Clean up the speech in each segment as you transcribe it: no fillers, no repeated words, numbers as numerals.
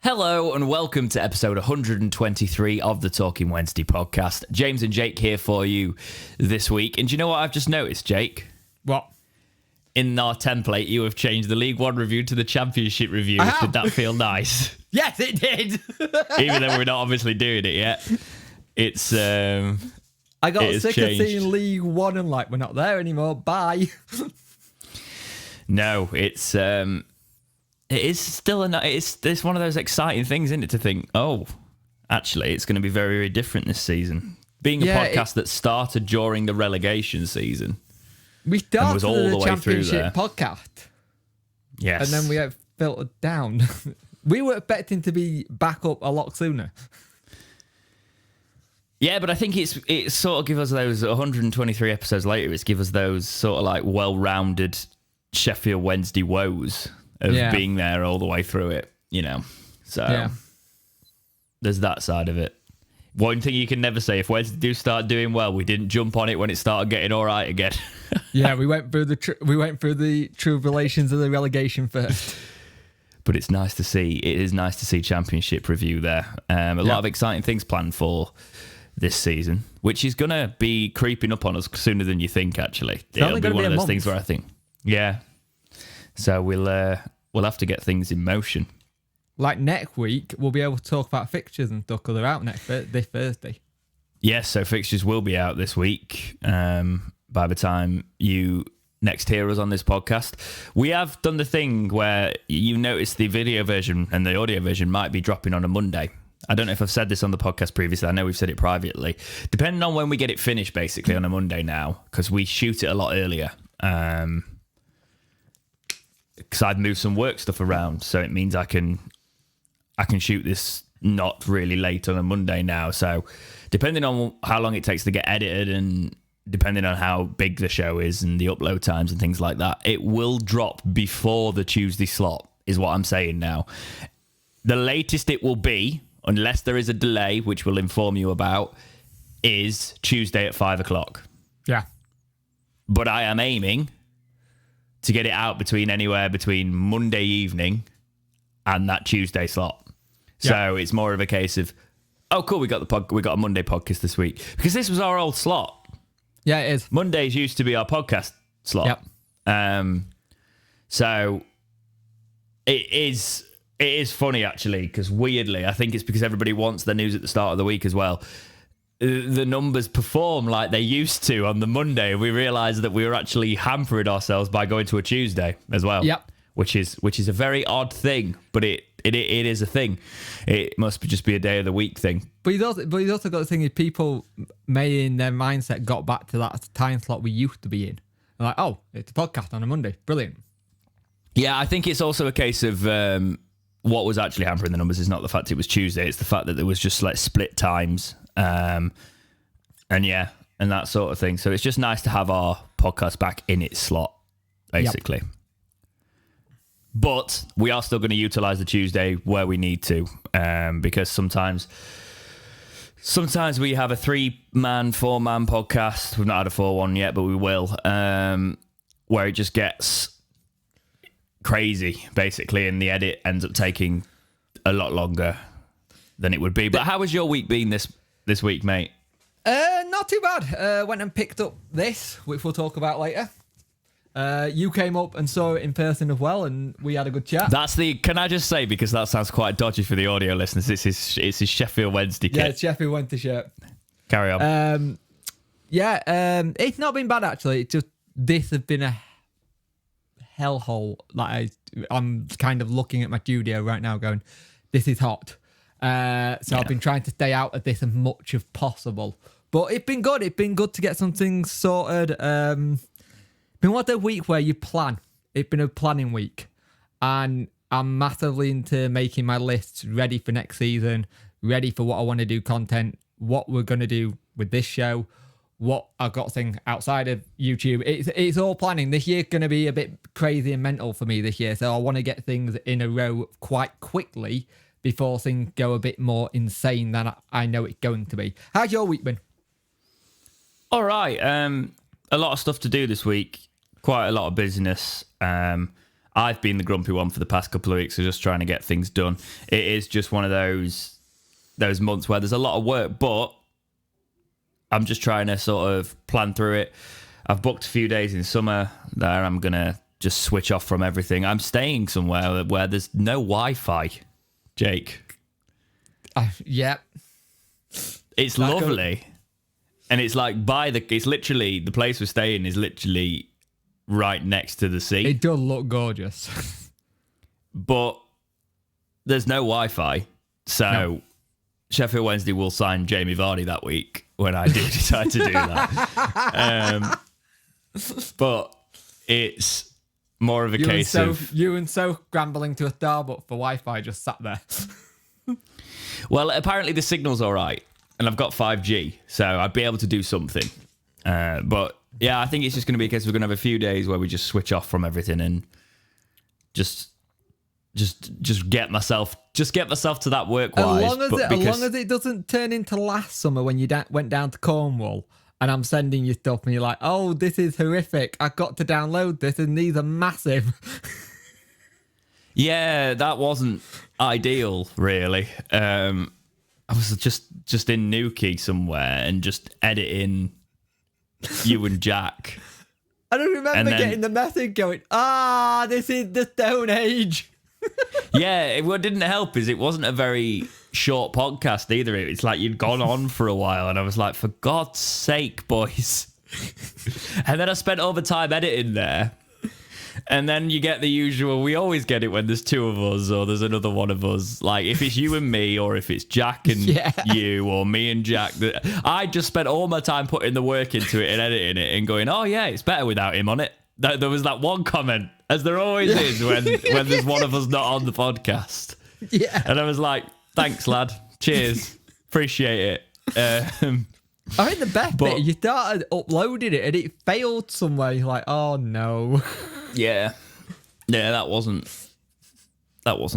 Hello and welcome to episode 123 of the Talking Wednesday podcast. James and Jake here for you this week. And do you know what I've just noticed, Jake? What? In our template, you have changed the League One review to the Championship review. Did that feel nice? Yes, it did. Even though we're not obviously doing it yet. It's I got sick of seeing League One and like, we're not there anymore. Bye. No, it is still it's one of those exciting things, isn't it, to think, oh, actually, it's going to be very, very different this season. Being a podcast that started during the relegation season. We started was all the way Championship through there. podcast. Yes. And then we have filtered down. We were expecting to be back up a lot sooner. Yeah, but I think it sort of gives us those 123 episodes later, it's give us those sort of like well-rounded Sheffield Wednesday woes of being there all the way through it, you know. So there's that side of it. One thing you can never say, if Wednesday do start doing well, we didn't jump on it when it started getting all right again. Yeah, we went through the tribulations of the relegation first. But it's nice to see. It is nice to see Championship review there. A lot of exciting things planned for this season, which is going to be creeping up on us sooner than you think, actually. It'll be one of those things where I think, so we'll have to get things in motion. Like next week, we'll be able to talk about fixtures and stuff because they're out this Thursday. Yes, so fixtures will be out this week by the time you next hear us on this podcast. We have done the thing where you notice the video version and the audio version might be dropping on a Monday. I don't know if I've said this on the podcast previously. I know we've said it privately. Depending on when we get it finished, basically, on a Monday now, because we shoot it a lot earlier. Because I've moved some work stuff around, so it means I can shoot this not really late on a Monday now. So depending on how long it takes to get edited and depending on how big the show is and the upload times and things like that, it will drop before the Tuesday slot, is what I'm saying now. The latest it will be, unless there is a delay, which we'll inform you about, is Tuesday at 5 o'clock. Yeah. But I am aiming to get it out anywhere between Monday evening and that Tuesday slot. So it's more of a case of, oh, cool, we got a Monday podcast this week. Because this was our old slot. Yeah, it is. Mondays used to be our podcast slot. Yep. So it is funny, actually, because weirdly, I think it's because everybody wants their news at the start of the week as well. The numbers perform like they used to on the Monday. We realised that we were actually hampering ourselves by going to a Tuesday as well. Yep. Which is a very odd thing, but it is a thing. It must just be a day of the week thing. But he's also got the thing is people may in their mindset got back to that time slot we used to be in. They're like, oh, it's a podcast on a Monday. Brilliant. Yeah, I think it's also a case of what was actually hampering the numbers is not the fact it was Tuesday. It's the fact that there was just like split times. And that sort of thing. So it's just nice to have our podcast back in its slot, basically. Yep. But we are still going to utilise the Tuesday where we need to, because sometimes we have a 3-man, 4-man podcast. We've not had a 4-1 yet, but we will, where it just gets crazy, basically, and the edit ends up taking a lot longer than it would be. But how has your week been this week, mate? Not too bad. Went and picked up this, which we'll talk about later. You came up and saw it in person as well, and we had a good chat. Can I just say, because that sounds quite dodgy for the audio listeners, it's his Sheffield Wednesday kit. Yeah, it's Sheffield Wednesday shirt. Carry on. It's not been bad, actually. It's just, this has been a hellhole. Like, I'm kind of looking at my studio right now going, this is hot. I've been trying to stay out of this as much as possible. But it's been good. It's been good to get some things sorted. Been one of the week where you plan. It's been a planning week. And I'm massively into making my lists ready for next season, ready for what I want to do content, what we're going to do with this show, what I've got things outside of YouTube. It's all planning. This year's going to be a bit crazy and mental for me this year. So I want to get things in a row quite quickly before things go a bit more insane than I know it's going to be. How's your week been? All right. A lot of stuff to do this week. Quite a lot of business. I've been the grumpy one for the past couple of weeks, so just trying to get things done. It is just one of those months where there's a lot of work, but I'm just trying to sort of plan through it. I've booked a few days in summer there. I'm going to just switch off from everything. I'm staying somewhere where there's no Wi-Fi, Jake. Yeah. It's lovely. And it's like it's literally, the place we're staying is literally right next to the sea. It does look gorgeous. But there's no Wi-Fi. So no. Sheffield Wednesday will sign Jamie Vardy that week when I do decide to do that. But it's more of a case of... You and so scrambling to a Starbucks for Wi-Fi just sat there. Well, apparently the signal's all right. And I've got 5G, so I'd be able to do something. But yeah, I think it's just going to be a case we're going to have a few days where we just switch off from everything and just get myself to that work-wise. As long as it doesn't turn into last summer when you went down to Cornwall and I'm sending you stuff and you're like, oh, this is horrific. I've got to download this and these are massive. Yeah, that wasn't ideal, really. I was just in Newquay somewhere and just editing you and Jack. I don't remember getting the message going, this is the Stone Age. Yeah, what didn't help is it wasn't a very short podcast either. It's like you'd gone on for a while and I was like, for God's sake, boys. And then I spent all the time editing there. And then you get the usual, we always get it when there's two of us or there's another one of us. Like if it's you and me or if it's Jack and you or me and Jack. I just spent all my time putting the work into it and editing it and going, oh yeah, it's better without him on it. There was that one comment, as there always is when there's one of us not on the podcast. Yeah. And I was like, thanks, lad. Cheers. Appreciate it. I think the best bit, you started uploading it and it failed somewhere. You're like, oh no. Yeah, that wasn't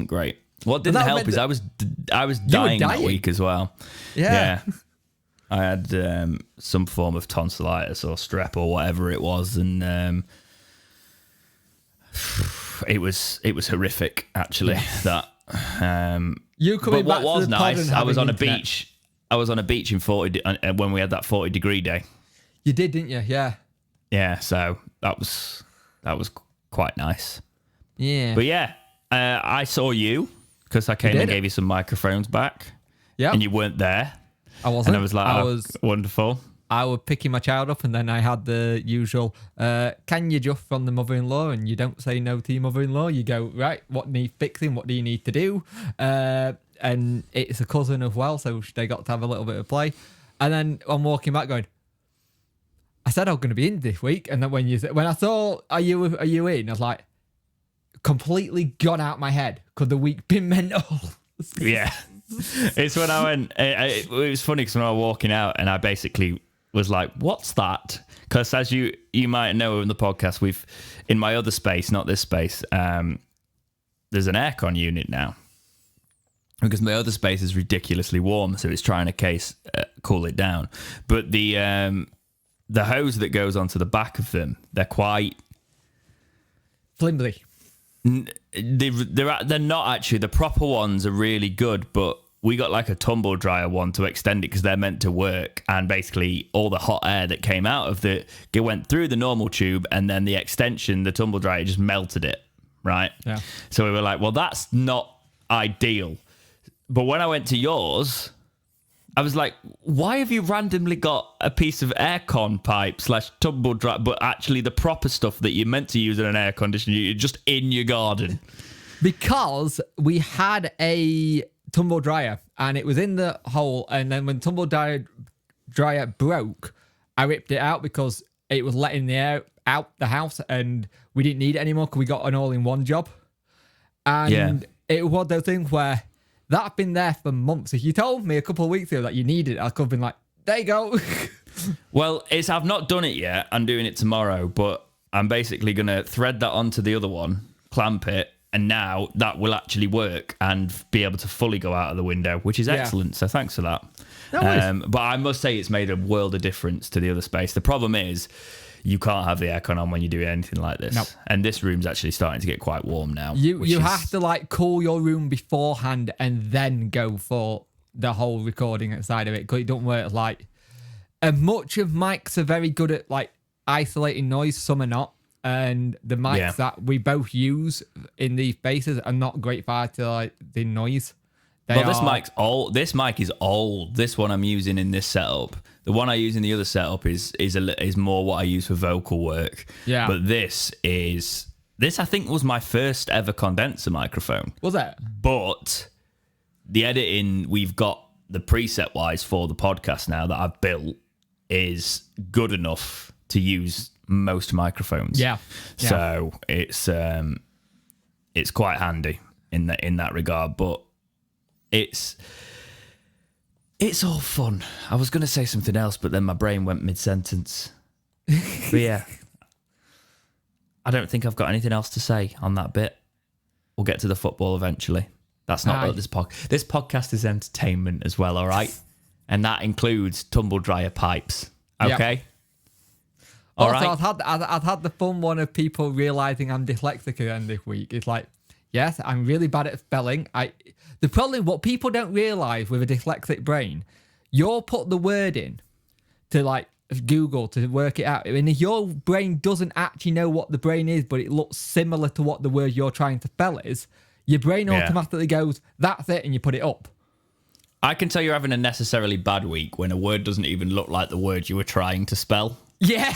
great. What didn't help is I was dying that week as well. Yeah. I had some form of tonsillitis or strep or whatever it was, and it was horrific actually. That you coming but back what to was the pod nice, and I was on internet. a beach. I was on a beach in 40 when we had that 40-degree day. You did, didn't you? Yeah. Yeah, so that was quite nice. Yeah. But yeah, I saw you because I came and gave you some microphones back. Yeah. And you weren't there. I wasn't. And I was like, wonderful. I was picking my child up and then I had the usual, can you just from the mother-in-law? And you don't say no to your mother-in-law. You go, right, what needs fixing? What do you need to do? And it's a cousin as well, so they got to have a little bit of play. And then I'm walking back going, I said I was going to be in this week. And then when I saw, are you in? I was like, completely gone out my head. Could the week been mental? Yeah. It's when I went, it was funny because when I was walking out and I basically was like, what's that? Because as you might know in the podcast, in my other space, not this space, there's an aircon unit now. Because my other space is ridiculously warm, so it's trying to cool it down. But the hose that goes onto the back of them, they're quite flimsy. They're not actually. The proper ones are really good, but we got like a tumble dryer one to extend it because they're meant to work. And basically, all the hot air that came out of it went through the normal tube, and then the extension, the tumble dryer, just melted it. Right? Yeah. So we were like, well, that's not ideal. But when I went to yours, I was like, why have you randomly got a piece of aircon pipe / tumble dryer, but actually the proper stuff that you're meant to use in an air conditioner, you're just in your garden? Because we had a tumble dryer and it was in the hole, and then when tumble dryer broke, I ripped it out because it was letting the air out the house and we didn't need it anymore because we got an all-in-one job. And it was those things where that had been there for months. If you told me a couple of weeks ago that you needed it, I could have been like, there you go. Well, I've not done it yet. I'm doing it tomorrow, but I'm basically going to thread that onto the other one, clamp it, and now that will actually work and be able to fully go out of the window, which is excellent. So thanks for that. No worries. But I must say it's made a world of difference to the other space. The problem is you can't have the aircon on when you're doing anything like this. Nope. And this room's actually starting to get quite warm now. You have to like cool your room beforehand and then go for the whole recording outside of it, because it don't work like. And much of mics are very good at like isolating noise, some are not. And the mics that we both use in these bases are not great for like the noise. This mic is old. This one I'm using in this setup. The one I use in the other setup is more what I use for vocal work. Yeah. But this I think was my first ever condenser microphone. Was it? But the editing we've got the preset wise for the podcast now that I've built is good enough to use most microphones. Yeah. So it's quite handy in that regard, but it's all fun. I was going to say something else, but then my brain went mid-sentence. But yeah, I don't think I've got anything else to say on that bit. We'll get to the football eventually. That's not what this podcast is entertainment as well, all right? And that includes tumble dryer pipes. Okay? Yep. Also, I've had the fun one of people realising I'm dyslexic again this week. It's like, yes, I'm really bad at spelling. The problem, what people don't realise with a dyslexic brain, you'll put the word in to like Google to work it out. And if your brain doesn't actually know what the brain is, but it looks similar to what the word you're trying to spell is, your brain automatically goes, that's it, and you put it up. I can tell you're having a necessarily bad week when a word doesn't even look like the word you were trying to spell. Yeah.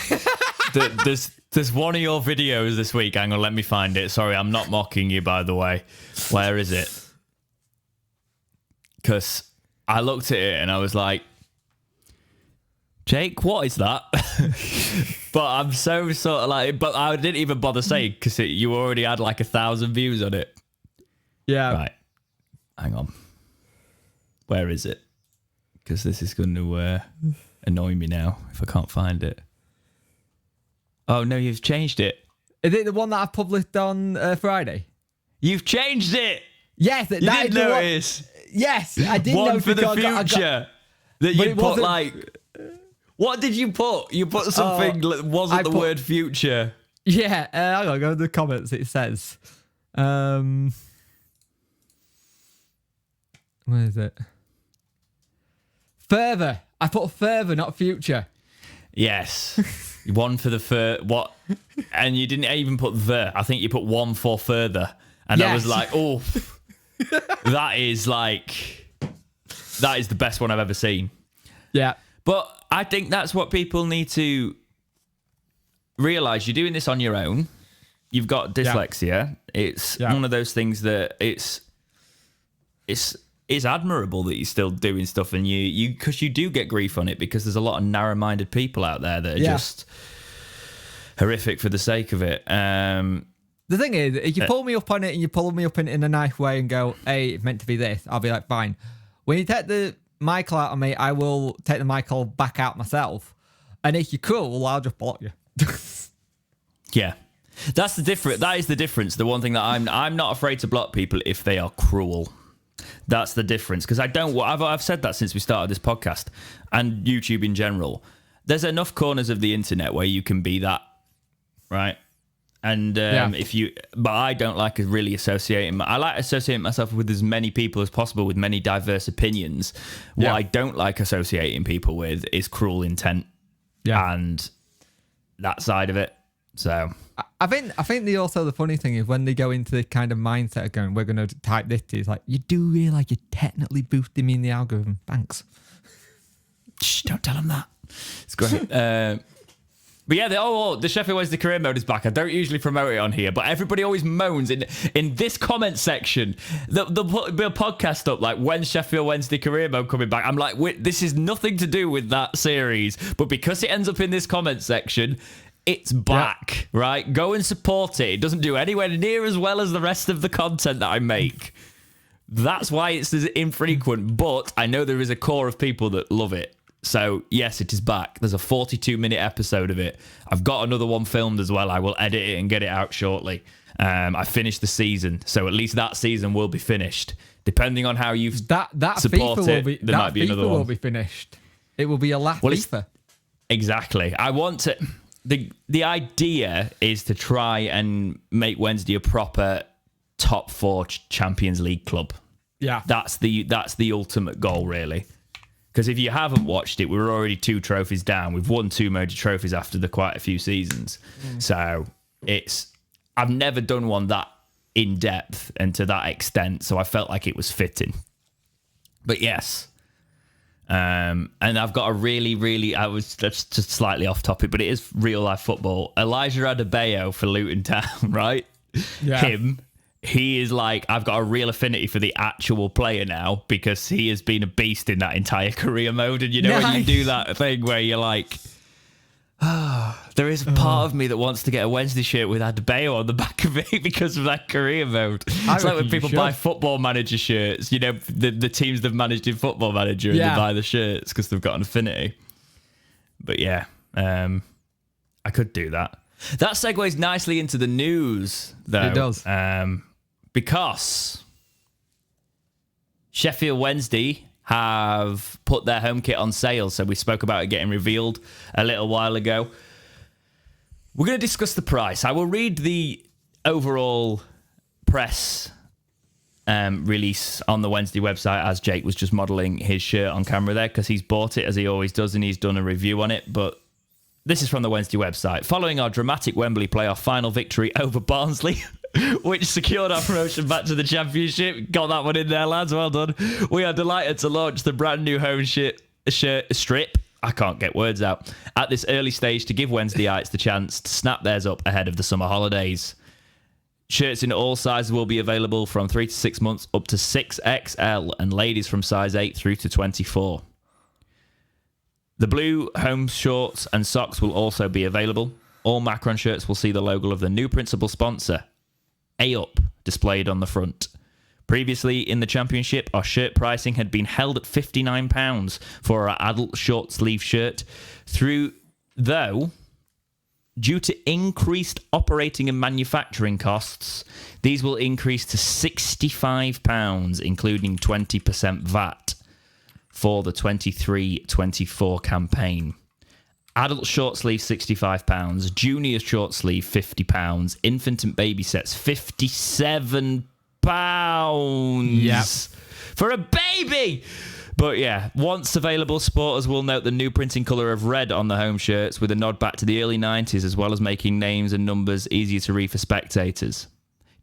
There's one of your videos this week. Hang on, let me find it. Sorry, I'm not mocking you, by the way. Where is it? Because I looked at it and I was like, Jake, what is that? But I'm so sort of like, but I didn't even bother saying because you already had like 1,000 views on it. Yeah. Right. Hang on. Where is it? Because this is going to annoy me now if I can't find it. Oh, no, you've changed it. Is it the one that I published on Friday? You've changed it. Yes. You didn't notice. Yes, I did one notice. For the future. That you put like... What did you put? You put something that wasn't the word future. Yeah, hang on, go to the comments. It says... where is it? Further. I put further, not future. Yes. One for the what? And you didn't even put the. I think you put one for further. And I was like, oh, that is the best one I've ever seen. Yeah. But I think that's what people need to realise. You're doing this on your own. You've got dyslexia. Yeah. It's one of those things that it's admirable that you're still doing stuff, and you because you do get grief on it because there's a lot of narrow-minded people out there that are just horrific for the sake of it. The thing is, if you pull me up on it and you pull me up in a nice way and go, hey, it's meant to be this, I'll be like, fine. When you take the Michael out on me, I will take the Michael back out myself. And if you're cruel, I'll just block you. Yeah. That's the difference. That is the difference. The one thing that I'm not afraid to block people if they are cruel. That's the difference. Because I've said that since we started this podcast and YouTube in general. There's enough corners of the internet where you can be that, right? And but I don't like really associating. I like associating myself with as many people as possible with many diverse opinions. What I don't like associating people with is cruel intent and that side of it. So I think the funny thing is when they go into the kind of mindset of going, we're going to type this, it's like, you do realise you're technically boosting me in the algorithm. Thanks. Shh, don't tell them that. It's great. But yeah, the Sheffield Wednesday career mode is back. I don't usually promote it on here, but everybody always moans in this comment section. They'll put a podcast up like, when's Sheffield Wednesday career mode coming back? I'm like, this is nothing to do with that series, but because it ends up in this comment section, it's back, right? Go and support it. It doesn't do anywhere near as well as the rest of the content that I make. That's why it's as infrequent, but I know there is a core of people that love it. So, yes, it is back. There's a 42-minute episode of it. I've got another one filmed as well. I will edit it and get it out shortly. I finished the season, so at least that season will be finished. Depending on how you support it, there might be another one. Will be finished. It will be a last FIFA. Exactly. I want to... the idea is to try and make Wednesday a proper top 4 Champions League club. Yeah. That's the ultimate goal, really. Because if you haven't watched it, we're already 2 trophies down. We've won 2 major trophies after quite a few seasons. So I've never done one that in depth and to that extent. So I felt like it was fitting. But yes. And I've got a really, that's just slightly off topic, but it is real life football. Elijah Adebayo for Luton Town, right? Yeah. He is like, I've got a real affinity for the actual player now because he has been a beast in that entire career mode. And when you do that thing where you're like, there is a part of me that wants to get a Wednesday shirt with Adebayo on the back of it because of that career mode. It's like when people buy Football Manager shirts, the teams they've managed in Football Manager and they buy the shirts because they've got an affinity. But yeah, I could do that. That segues nicely into the news, though. It does. Because Sheffield Wednesday have put their home kit on sale. So we spoke about it getting revealed a little while ago. We're going to discuss the price. I will read the overall press release on the Wednesday website as Jake was just modelling his shirt on camera there because he's bought it as he always does and he's done a review on it. But this is from the Wednesday website. Following our dramatic Wembley playoff final victory over Barnsley, which secured our promotion back to the Championship. Got that one in there, lads. Well done. We are delighted to launch the brand new home shirt strip. I can't get words out. At this early stage to give Wednesdayites the chance to snap theirs up ahead of the summer holidays. Shirts in all sizes will be available from 3 to 6 months up to 6XL and ladies from size 8 through to 24. The blue home shorts and socks will also be available. All Macron shirts will see the logo of the new principal sponsor, A-Up, displayed on the front. Previously in the Championship, our shirt pricing had been held at £59 for our adult short sleeve shirt. Though, due to increased operating and manufacturing costs, these will increase to £65, including 20% VAT for the 23-24 campaign. Adult short sleeve £65, junior short sleeve £50, infant and baby sets £57 for a baby. But yeah, once available, supporters will note the new printing colour of red on the home shirts with a nod back to the early 90s, as well as making names and numbers easier to read for spectators.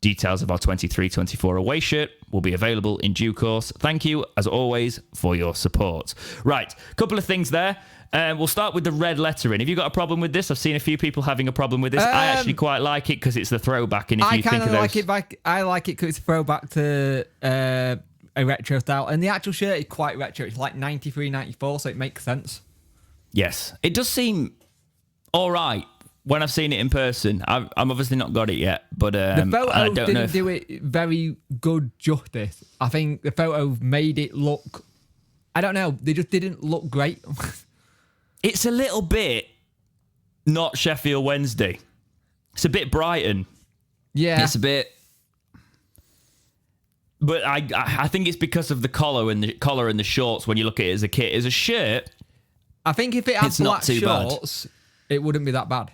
Details of our 23-24 away shirt will be available in due course. Thank you, as always, for your support. Right, couple of things there. We'll start with the red lettering. Have you got a problem with this? I've seen a few people having a problem with this. I actually quite like it because it's the throwback. And if you think of those... I like it because it's a throwback to a retro style. And the actual shirt is quite retro. It's like 93, 94, so it makes sense. Yes. It does seem all right when I've seen it in person. I'm obviously not got it yet, but the photo didn't do it very good justice. I think the photo made it look... I don't know. They just didn't look great. It's a little bit not Sheffield Wednesday. It's a bit Brighton. Yeah. It's a bit... But I think it's because of the collar and the shorts when you look at it as a kit. As a shirt, I think if it had black shorts, it wouldn't be that bad.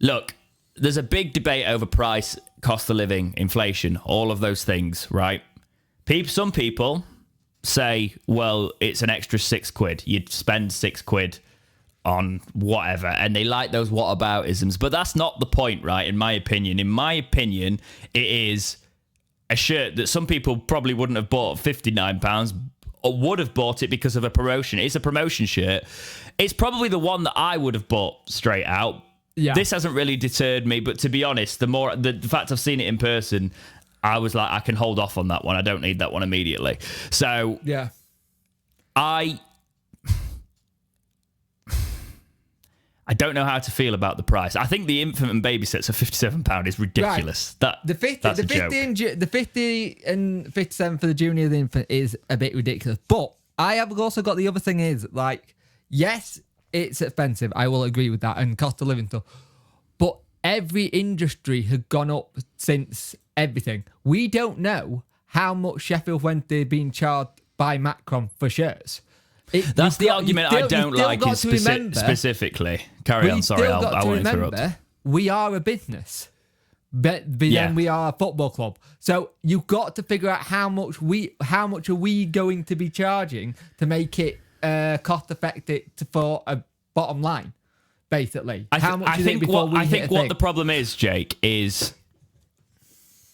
Look, there's a big debate over price, cost of living, inflation, all of those things, right? Some people say, well, it's an extra £6. You'd spend £6 on whatever, and they like those whataboutisms. But that's not the point, right? In my opinion. In my opinion, it is a shirt that some people probably wouldn't have bought at £59 or would have bought it because of a promotion. It's a promotion shirt. It's probably the one that I would have bought straight out. Yeah. This hasn't really deterred me, but to be honest, the fact I've seen it in person, I was like, I can hold off on that one. I don't need that one immediately. So yeah, I don't know how to feel about the price. I think the infant and baby sets of £57 is ridiculous. Right. The 50 and 57 for the junior and the infant is a bit ridiculous. But I have also got the other thing is, like, yes, it's expensive. I will agree with that, and cost of living stuff. But every industry has gone up since everything. We don't know how much Sheffield Wednesday being charged by Macron for shirts. That's the argument I don't like specifically. Carry on, sorry, I won't interrupt. We are a business, but then we are a football club. So you've got to figure out how much are we going to be charging to make it cost effective for a bottom line, basically. I think what the problem is, Jake, is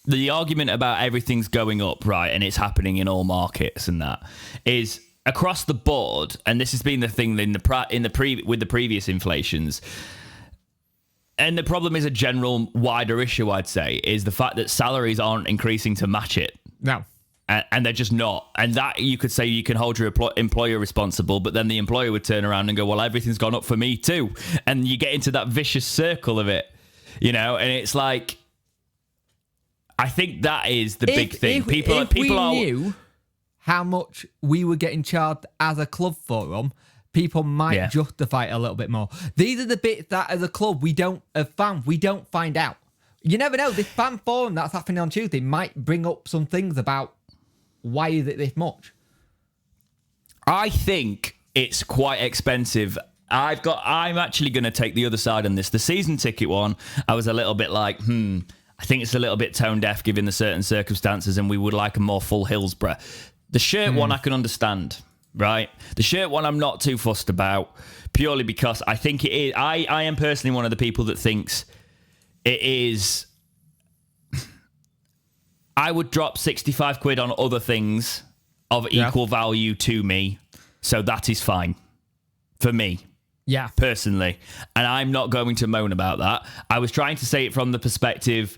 the argument about everything's going up, right, and it's happening in all markets and that is across the board, and this has been the thing with the previous inflations. And the problem is a general wider issue, I'd say, is the fact that salaries aren't increasing to match it. No. And they're just not. And that, you could say, you can hold your employer responsible, but then the employer would turn around and go, well, everything's gone up for me too. And you get into that vicious circle of it, you know, and it's like, I think that is the big thing. If we knew how much we were getting charged as a club for them, people might justify it a little bit more. These are the bits that, as a club, we don't find out. You never know. This fan forum that's happening on Tuesday might bring up some things about why is it this much. I think it's quite expensive. I'm actually going to take the other side on this. The season ticket one, I was a little bit like, I think it's a little bit tone deaf given the certain circumstances, and we would like a more full Hillsborough. The shirt one I can understand. Right, the shirt one I'm not too fussed about, purely because I think it is. I am personally one of the people that thinks it is. I would drop 65 quid on other things of equal value to me, so that is fine for me. Yeah, personally, and I'm not going to moan about that. I was trying to say it from the perspective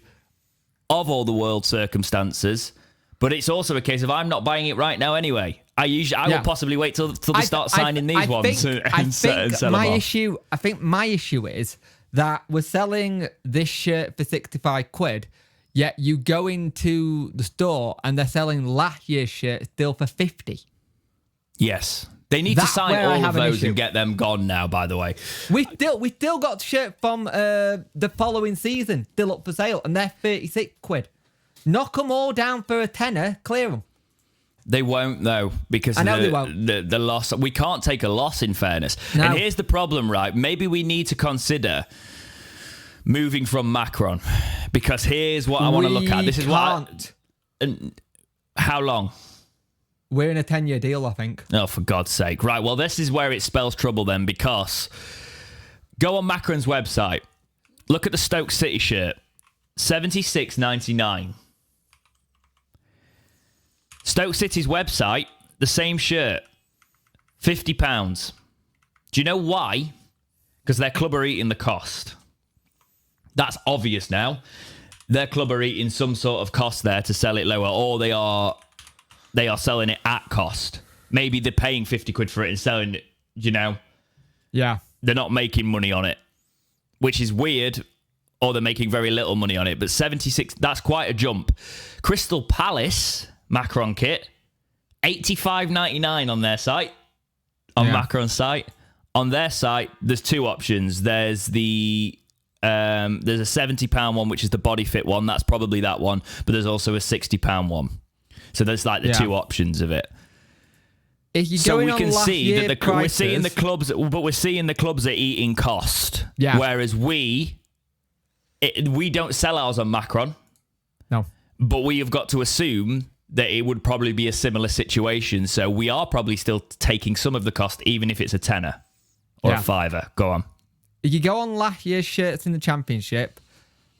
of all the world circumstances, but it's also a case of I'm not buying it right now anyway. I will possibly wait till they start signing these ones and sell them off. I think my issue is that we're selling this shirt for 65 quid, yet you go into the store and they're selling last year's shirt still for 50. Yes. They need to sign all of those and get them gone now, by the way. We still got shirt from the following season still up for sale, and they're 36 quid. Knock them all down for a tenner, clear them. They won't, though, because the loss. We can't take a loss, in fairness. No. And here's the problem, right? Maybe we need to consider moving from Macron, because here's what I want to look at. This is what. How long? We're in a 10-year deal, I think. Oh, for God's sake. Right, well, this is where it spells trouble then, because go on Macron's website, look at the Stoke City shirt, $76.99. Stoke City's website, the same shirt, £50. Do you know why? Because their club are eating the cost. That's obvious now. Their club are eating some sort of cost there to sell it lower, or they are selling it at cost. Maybe they're paying 50 quid for it and selling it, you know? Yeah. They're not making money on it, which is weird, or they're making very little money on it. But 76, that's quite a jump. Crystal Palace Macron kit, $85.99 on their site, Macron's site. On their site, there's two options. There's a £70 one, which is the body fit one. That's probably that one. But there's also a £60 one. So there's like the two options of it. So we can see that we're seeing the clubs, but we're seeing the clubs are eating cost. Yeah. Whereas we don't sell ours on Macron. No. But we have got to assume that it would probably be a similar situation. So we are probably still taking some of the cost, even if it's a tenner or a fiver. Go on. If you go on last year's shirts in the Championship,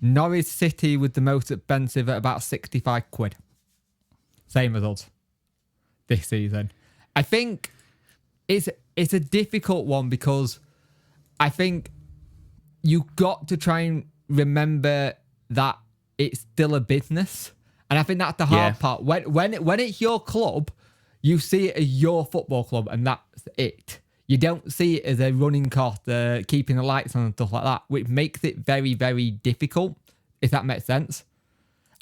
Norwich City was the most expensive at about 65 quid. Same as us this season. I think it's a difficult one, because I think you got to try and remember that it's still a business. And I think that's the hard part. When it's your club, you see it as your football club, and that's it. You don't see it as a running cost, keeping the lights on and stuff like that, which makes it very, very difficult, if that makes sense.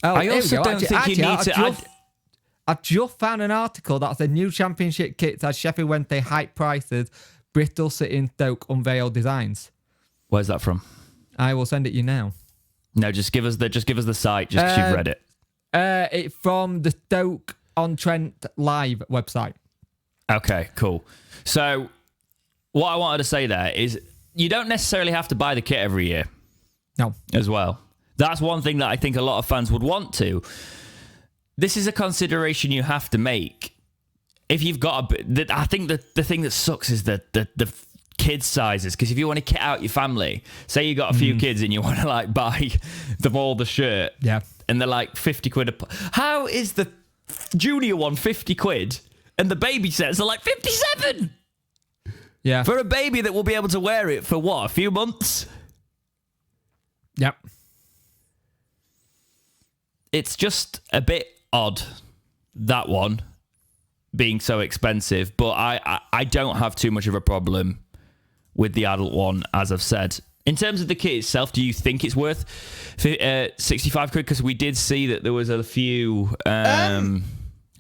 Oh, I also don't think you need to... I've just found an article that said new Championship kits as Sheffield Wednesday hike prices, Bristol City and Stoke unveil designs. Where's that from? I will send it you now. No, just give us the site, just because you've read it. It's from the Stoke-on-Trent live website. Okay, cool. So what I wanted to say there is you don't necessarily have to buy the kit every year. No. As well. That's one thing that I think a lot of fans would want to. This is a consideration you have to make. If you've got I think the thing that sucks is the kid sizes, because if you want to kit out your family, say you got a few kids and you want to like buy them all the shirt, and they're like 50 quid how is the junior one 50 quid and the baby sets are like 57 for a baby that will be able to wear it for what, a few months? It's just a bit odd, that one being so expensive, but I don't have too much of a problem with the adult one, as I've said. In terms of the kit itself, do you think it's worth 65 quid? Because we did see that there was a few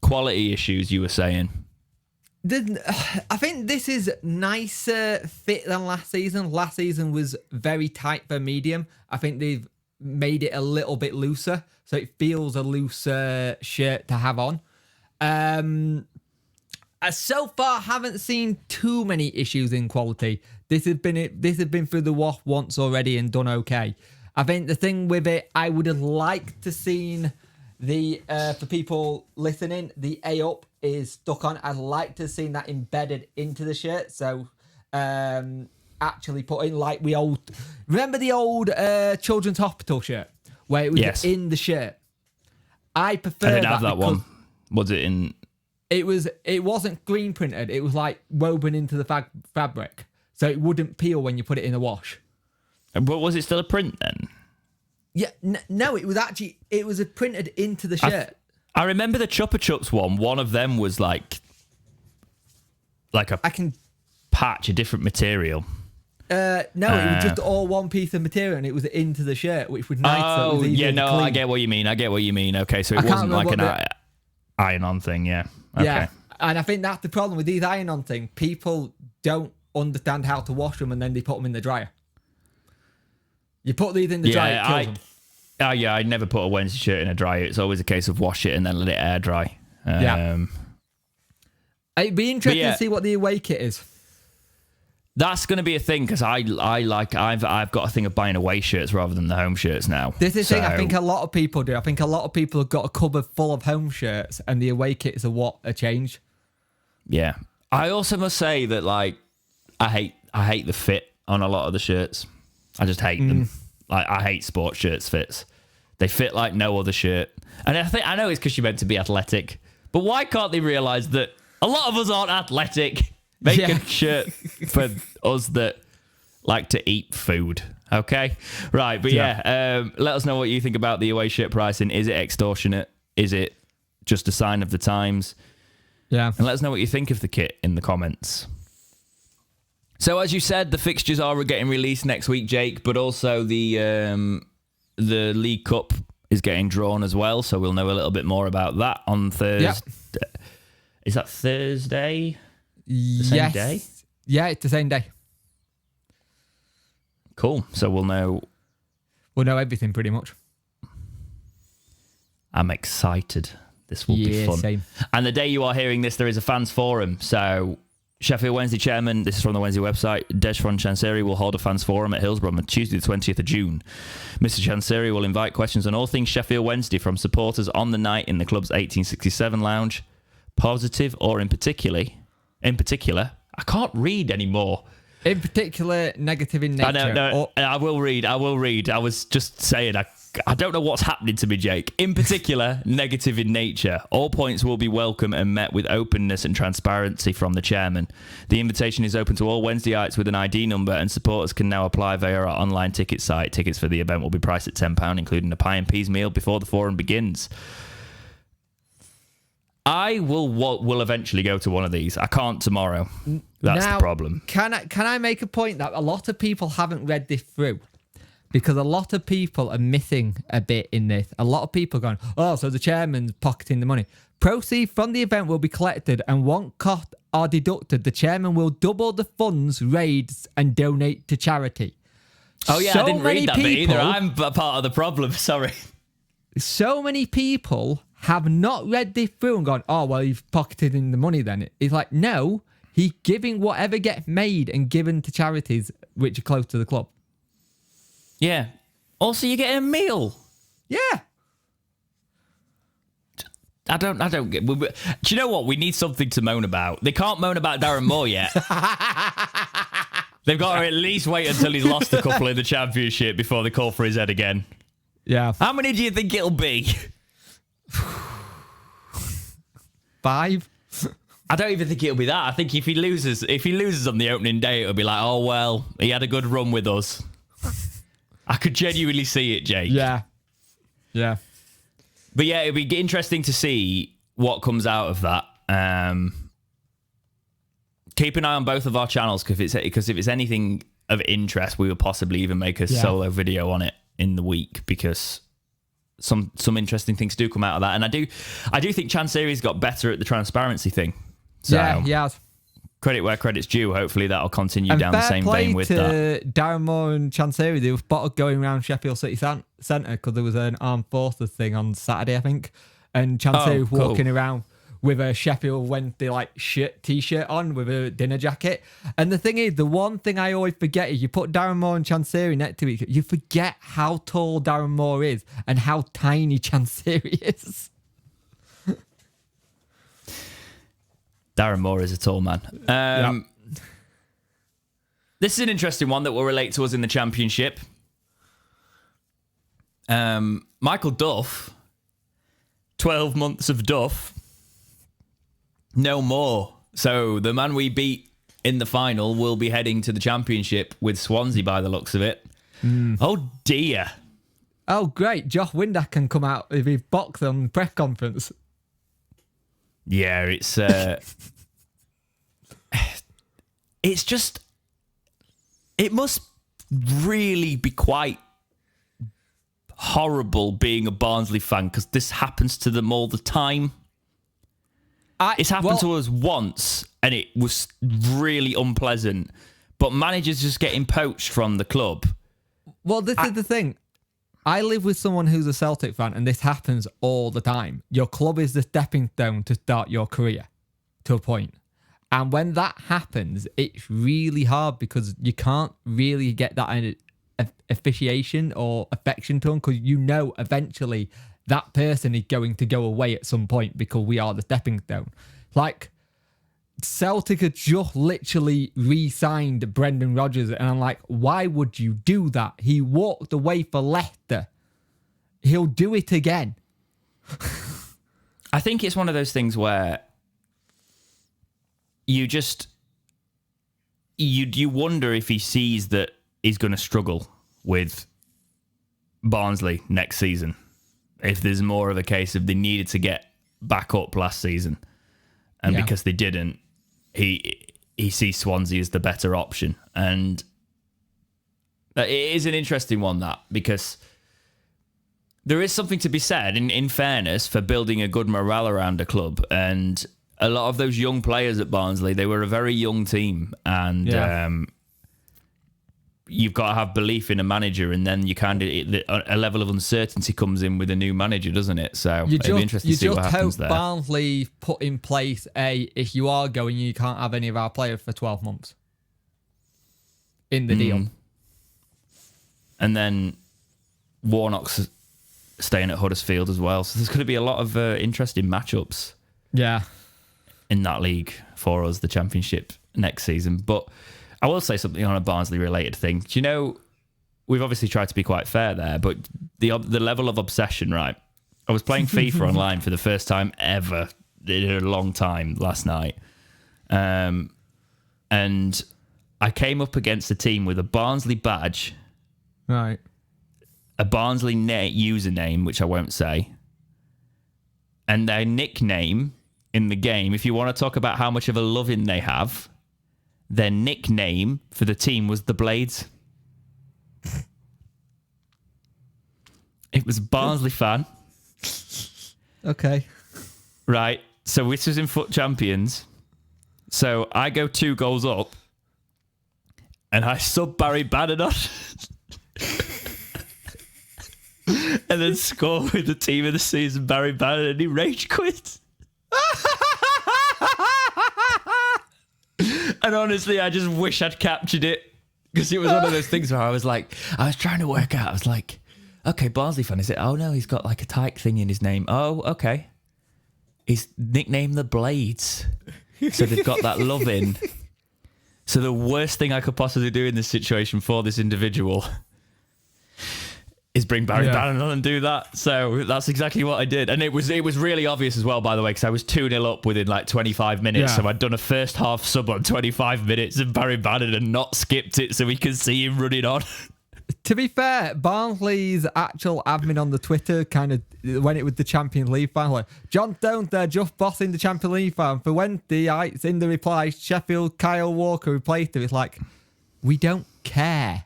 quality issues you were saying. I think this is nicer fit than last season. Last season was very tight for medium. I think they've made it a little bit looser, so it feels a looser shirt to have on. So far, haven't seen too many issues in quality. This has been through the wash once already and done okay. I think the thing with it, I would have liked to seen the for people listening, the A up is stuck on. I'd like to have seen that embedded into the shirt. So actually put in like remember the old children's hospital shirt where it was in the shirt. I prefer that. I didn't have that one. Was it in? It wasn't green printed. It was like woven into the fabric, so it wouldn't peel when you put it in the wash. But was it still a print then? Yeah, no, it was printed into the shirt. I remember the Chuppa Chups one. One of them was like a patch, a different material. No, it was just all one piece of material, and it was into the shirt, which was nice. Oh, so it was yeah, no, clean. I get what you mean. Okay, so it wasn't like an iron-on thing, yeah. Okay. Yeah, and I think that's the problem with these iron-on things. People don't understand how to wash them, and then they put them in the dryer. You put these in the dryer, it kills them. Oh, yeah, I never put a Wednesday shirt in a dryer. It's always a case of wash it and then let it air dry. It'd be interesting to see what the away kit is. That's going to be a thing, because I've got a thing of buying away shirts rather than the home shirts now. This is the thing I think a lot of people do. I think a lot of people have got a cupboard full of home shirts, and the away kits are what a change. Yeah. I also must say that I hate the fit on a lot of the shirts. I just hate them. I hate sports shirts fits. They fit like no other shirt. And I know it's because you're meant to be athletic, but why can't they realise that a lot of us aren't athletic? Make a shirt for us that like to eat food. Okay? Right, but let us know what you think about the away shirt pricing. Is it extortionate? Is it just a sign of the times? Yeah. And let us know what you think of the kit in the comments. So as you said, the fixtures are getting released next week, Jake, but also the League Cup is getting drawn as well, so we'll know a little bit more about that on Thursday. Yep. Is that Thursday? The same day? Yeah, it's the same day. Cool. So we'll know everything pretty much. I'm excited. This will be fun. Same. And the day you are hearing this, there is a fans forum. So Sheffield Wednesday chairman, this is from the Wednesday website, Deshron Chansiri will hold a fans forum at Hillsborough on Tuesday the 20th of June. Mr. Chansiri will invite questions on all things Sheffield Wednesday from supporters on the night in the club's 1867 lounge, positive or in particular, I can't read anymore. In particular, negative in nature. No, I will read. I was just saying, I don't know what's happening to me, Jake. In particular, negative in nature. All points will be welcome and met with openness and transparency from the chairman. The invitation is open to all Wednesdayites with an ID number, and supporters can now apply via our online ticket site. Tickets for the event will be priced at £10, including a pie and peas meal before the forum begins. I will eventually go to one of these. I can't tomorrow. That's the problem. Can I make a point that a lot of people haven't read this through? Because a lot of people are missing a bit in this. A lot of people are going, oh, so the chairman's pocketing the money. Proceeds from the event will be collected, and once costs are deducted, the chairman will double the funds raised and donate to charity. Oh, yeah, I didn't read that bit either. I'm a part of the problem. Sorry. So many people have not read this through and gone, oh, well, he's pocketed in the money then. It's like, no, he's giving whatever gets made and given to charities which are close to the club. Yeah. Also, you're getting a meal. Yeah. I don't get. Do you know what? We need something to moan about. They can't moan about Darren Moore yet. They've got to at least wait until he's lost a couple in the championship before they call for his head again. Yeah. How many do you think it'll be? 5. I don't even think it'll be that. I think if he loses on the opening day, it'll be like, oh well, he had a good run with us. I could genuinely see it, Jake. Yeah. Yeah. But yeah, it'll be interesting to see what comes out of that. Keep an eye on both of our channels because if it's anything of interest, we will possibly even make a solo video on it in the week because some interesting things do come out of that. And I do think Chansiri's got better at the transparency thing. So yeah. Credit where credit's due. Hopefully that'll continue down the same vein with that. Darren Moore and Chansiri, they were spotted going around Sheffield City Centre because there was an armed forces thing on Saturday, I think. And Chansiri was walking around with a Sheffield Wednesday t-shirt on with a dinner jacket. And the thing is, the one thing I always forget is you put Darren Moore and Chansiri next to each other, you forget how tall Darren Moore is and how tiny Chansiri is. Darren Moore is a tall man. This is an interesting one that will relate to us in the championship. Michael Duff, 12 months of Duff, no more. So the man we beat in the final will be heading to the championship with Swansea by the looks of it. Oh dear. Oh great, Josh Windass can come out with his box on press conference. Yeah, it's just, it must really be quite horrible being a Barnsley fan because this happens to them all the time. It's happened to us once and it was really unpleasant, but managers just getting poached from the club. Well, this is the thing. I live with someone who's a Celtic fan, and this happens all the time. Your club is the stepping stone to start your career, to a point. And when that happens, it's really hard because you can't really get that officiation or affection to them because you know eventually that person is going to go away at some point because we are the stepping stone. Like, Celtic had just literally re-signed Brendan Rodgers, and I'm like, why would you do that? He walked away for Leicester. He'll do it again. I think it's one of those things where you just you wonder if he sees that he's going to struggle with Barnsley next season. If there's more of a case of they needed to get back up last season, and because they didn't, he sees Swansea as the better option. And it is an interesting one, that, because there is something to be said, in fairness, for building a good morale around a club. And a lot of those young players at Barnsley, they were a very young team. And you've got to have belief in a manager, and then you kind of a level of uncertainty comes in with a new manager, doesn't it? So it'll be interesting to see what happens there. Barnsley put in place if you are going, you can't have any of our players for 12 months in the deal. And then Warnock's staying at Huddersfield as well. So there's going to be a lot of interesting matchups. Yeah. In that league for us, the Championship next season. But I will say something on a Barnsley-related thing. Do you know, we've obviously tried to be quite fair there, but the level of obsession, right? I was playing FIFA online for the first time ever in a long time last night. And I came up against a team with a Barnsley badge. Right. A Barnsley username, which I won't say. And their nickname in the game, if you want to talk about how much of a love-in they have, their nickname for the team was the Blades. It was a Barnsley fan. Okay. Right. So this was in Foot Champions. So I go 2 goals up and I sub Barry Bannon. and then score with the team of the season, Barry Bannon, and he rage quit. And honestly, I just wish I'd captured it, because it was one of those things where I was trying to work out. I was like, okay, Barnsley fan, is it? Oh no, he's got like a Tyke thing in his name. Oh, okay. He's nicknamed the Blades. So they've got that love in. So the worst thing I could possibly do in this situation for this individual is bring Barry Bannon on and do that. So that's exactly what I did. And it was really obvious as well, by the way, because I was 2-0 up within like 25 minutes. So I'd done a first half sub on 25 minutes and Barry Bannon had not skipped it so we could see him running on. To be fair, Barnsley's actual admin on the Twitter kind of went it with the Champions League fan. Like, John Stones there just bossing the Champions League fan. For Wednesday, it's in the reply, Sheffield Kyle Walker replaced him. It's like, we don't care.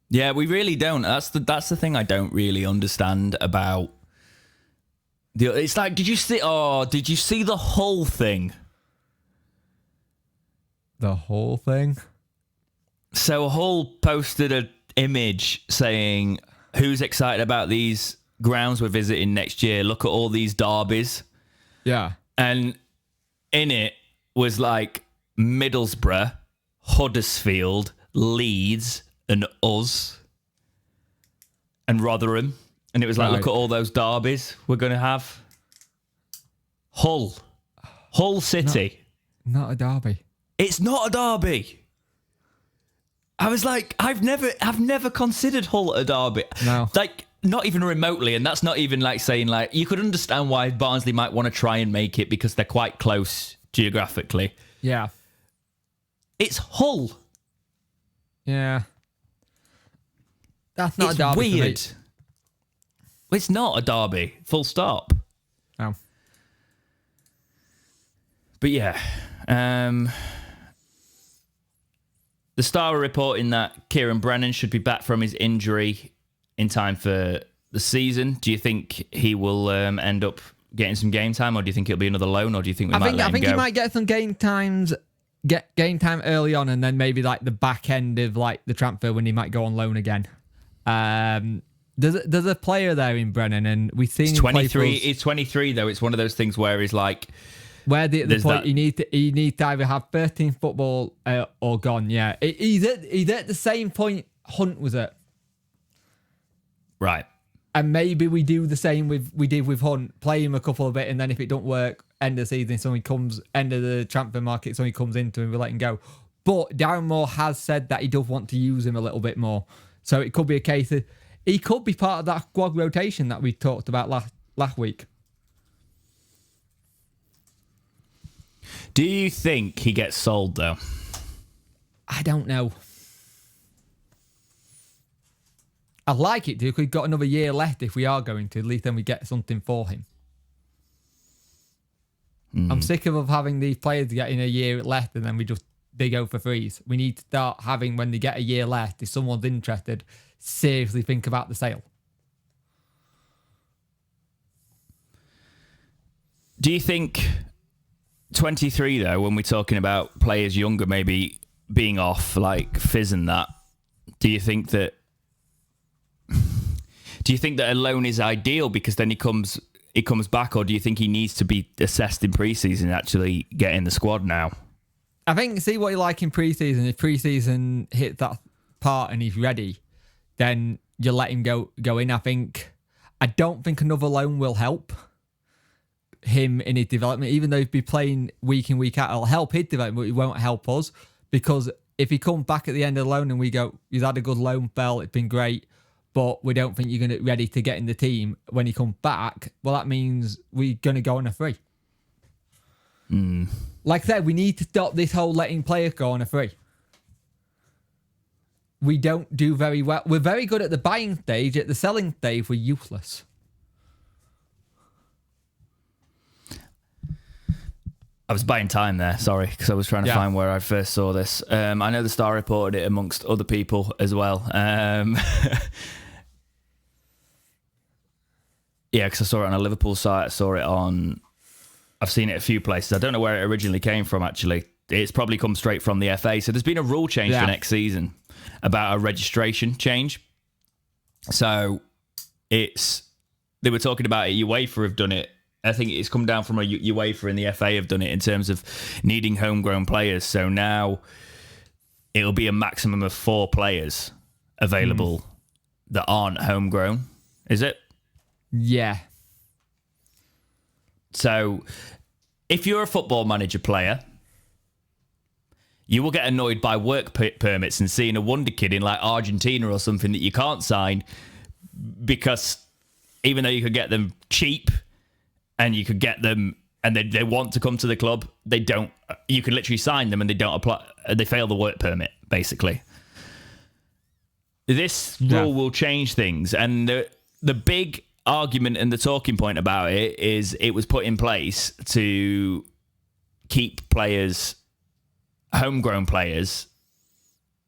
Yeah, we really don't. That's the thing I don't really understand about it's like, did you see the whole thing? The whole thing? So Hull posted an image saying, who's excited about these grounds we're visiting next year? Look at all these derbies. Yeah. And in it was like Middlesbrough, Huddersfield, Leeds, and us, and Rotherham. And it was like, look at all those derbies we're going to have. Hull City. Not a derby. It's not a derby. I was like, I've never considered Hull a derby. No. Like, not even remotely. And that's not even like saying, like, you could understand why Barnsley might want to try and make it because they're quite close geographically. Yeah. It's Hull. Yeah. That's not a derby. It's weird. It's not a derby. Full stop. Oh. But yeah. The Star are reporting that Kieran Brennan should be back from his injury in time for the season. Do you think he will end up getting some game time, or do you think it'll be another loan, or do you think I think he might get some game time early on, and then maybe like the back end of like the transfer when he might go on loan again. There's a player there in Brennan, and we've seen him 23. He's 23 though. It's one of those things where he's like, where the point you need to either have 13 football or gone. Yeah, he's at the same point Hunt was at. Right. And maybe we do the same we did with Hunt, play him a couple of bit, and then if it don't work, end of the season, end of the transfer market, somebody comes into him, we let him go. But Darren Moore has said that he does want to use him a little bit more. So it could be a case of he could be part of that squad rotation that we talked about last week. Do you think he gets sold though? I don't know. I'd like it to, because we've got another year left if we are going to. At least then we get something for him. I'm sick of having these players getting a year left and then they go for frees. We need to start having, when they get a year left, if someone's interested, seriously think about the sale. Do you think 23 though, when we're talking about players younger maybe being off, like Fizz and that, do you think that a loan is ideal because then he comes back, or do you think he needs to be assessed in pre-season and actually get in the squad now? I think see what you like in pre-season. If pre-season hits that part and he's ready, then you let him go in. I don't think another loan will help him in his development, even though he'd be playing week in, week out. It'll help his development, but it won't help us, because if he comes back at the end of the loan and we go, he's had a good loan spell, it's been great, but we don't think you're going to ready to get in the team when he comes back, well, that means we're going to go on a free. Like I said, we need to stop this whole letting players go on a free. We don't do very well. We're very good at the buying stage. At the selling stage, we're useless. I was buying time there, sorry, because I was trying to find where I first saw this. I know the Star reported it amongst other people as well. Yeah, because I saw it on a Liverpool site. I've seen it a few places. I don't know where it originally came from, actually. It's probably come straight from the FA. So there's been a rule change for next season about a registration change. So they were talking about it. UEFA have done it. I think it's come down from a UEFA and the FA have done it in terms of needing homegrown players. So now it'll be a maximum of 4 players available that aren't homegrown. Is it? Yeah. So if you're a Football Manager player, you will get annoyed by work permits and seeing a wonder kid in like Argentina or something that you can't sign because even though you could get them cheap and you could get them and they want to come to the club, they don't. You can literally sign them and they don't apply. They fail the work permit, basically. This rule will change things. And the big argument and the talking point about it is it was put in place to keep players, homegrown players,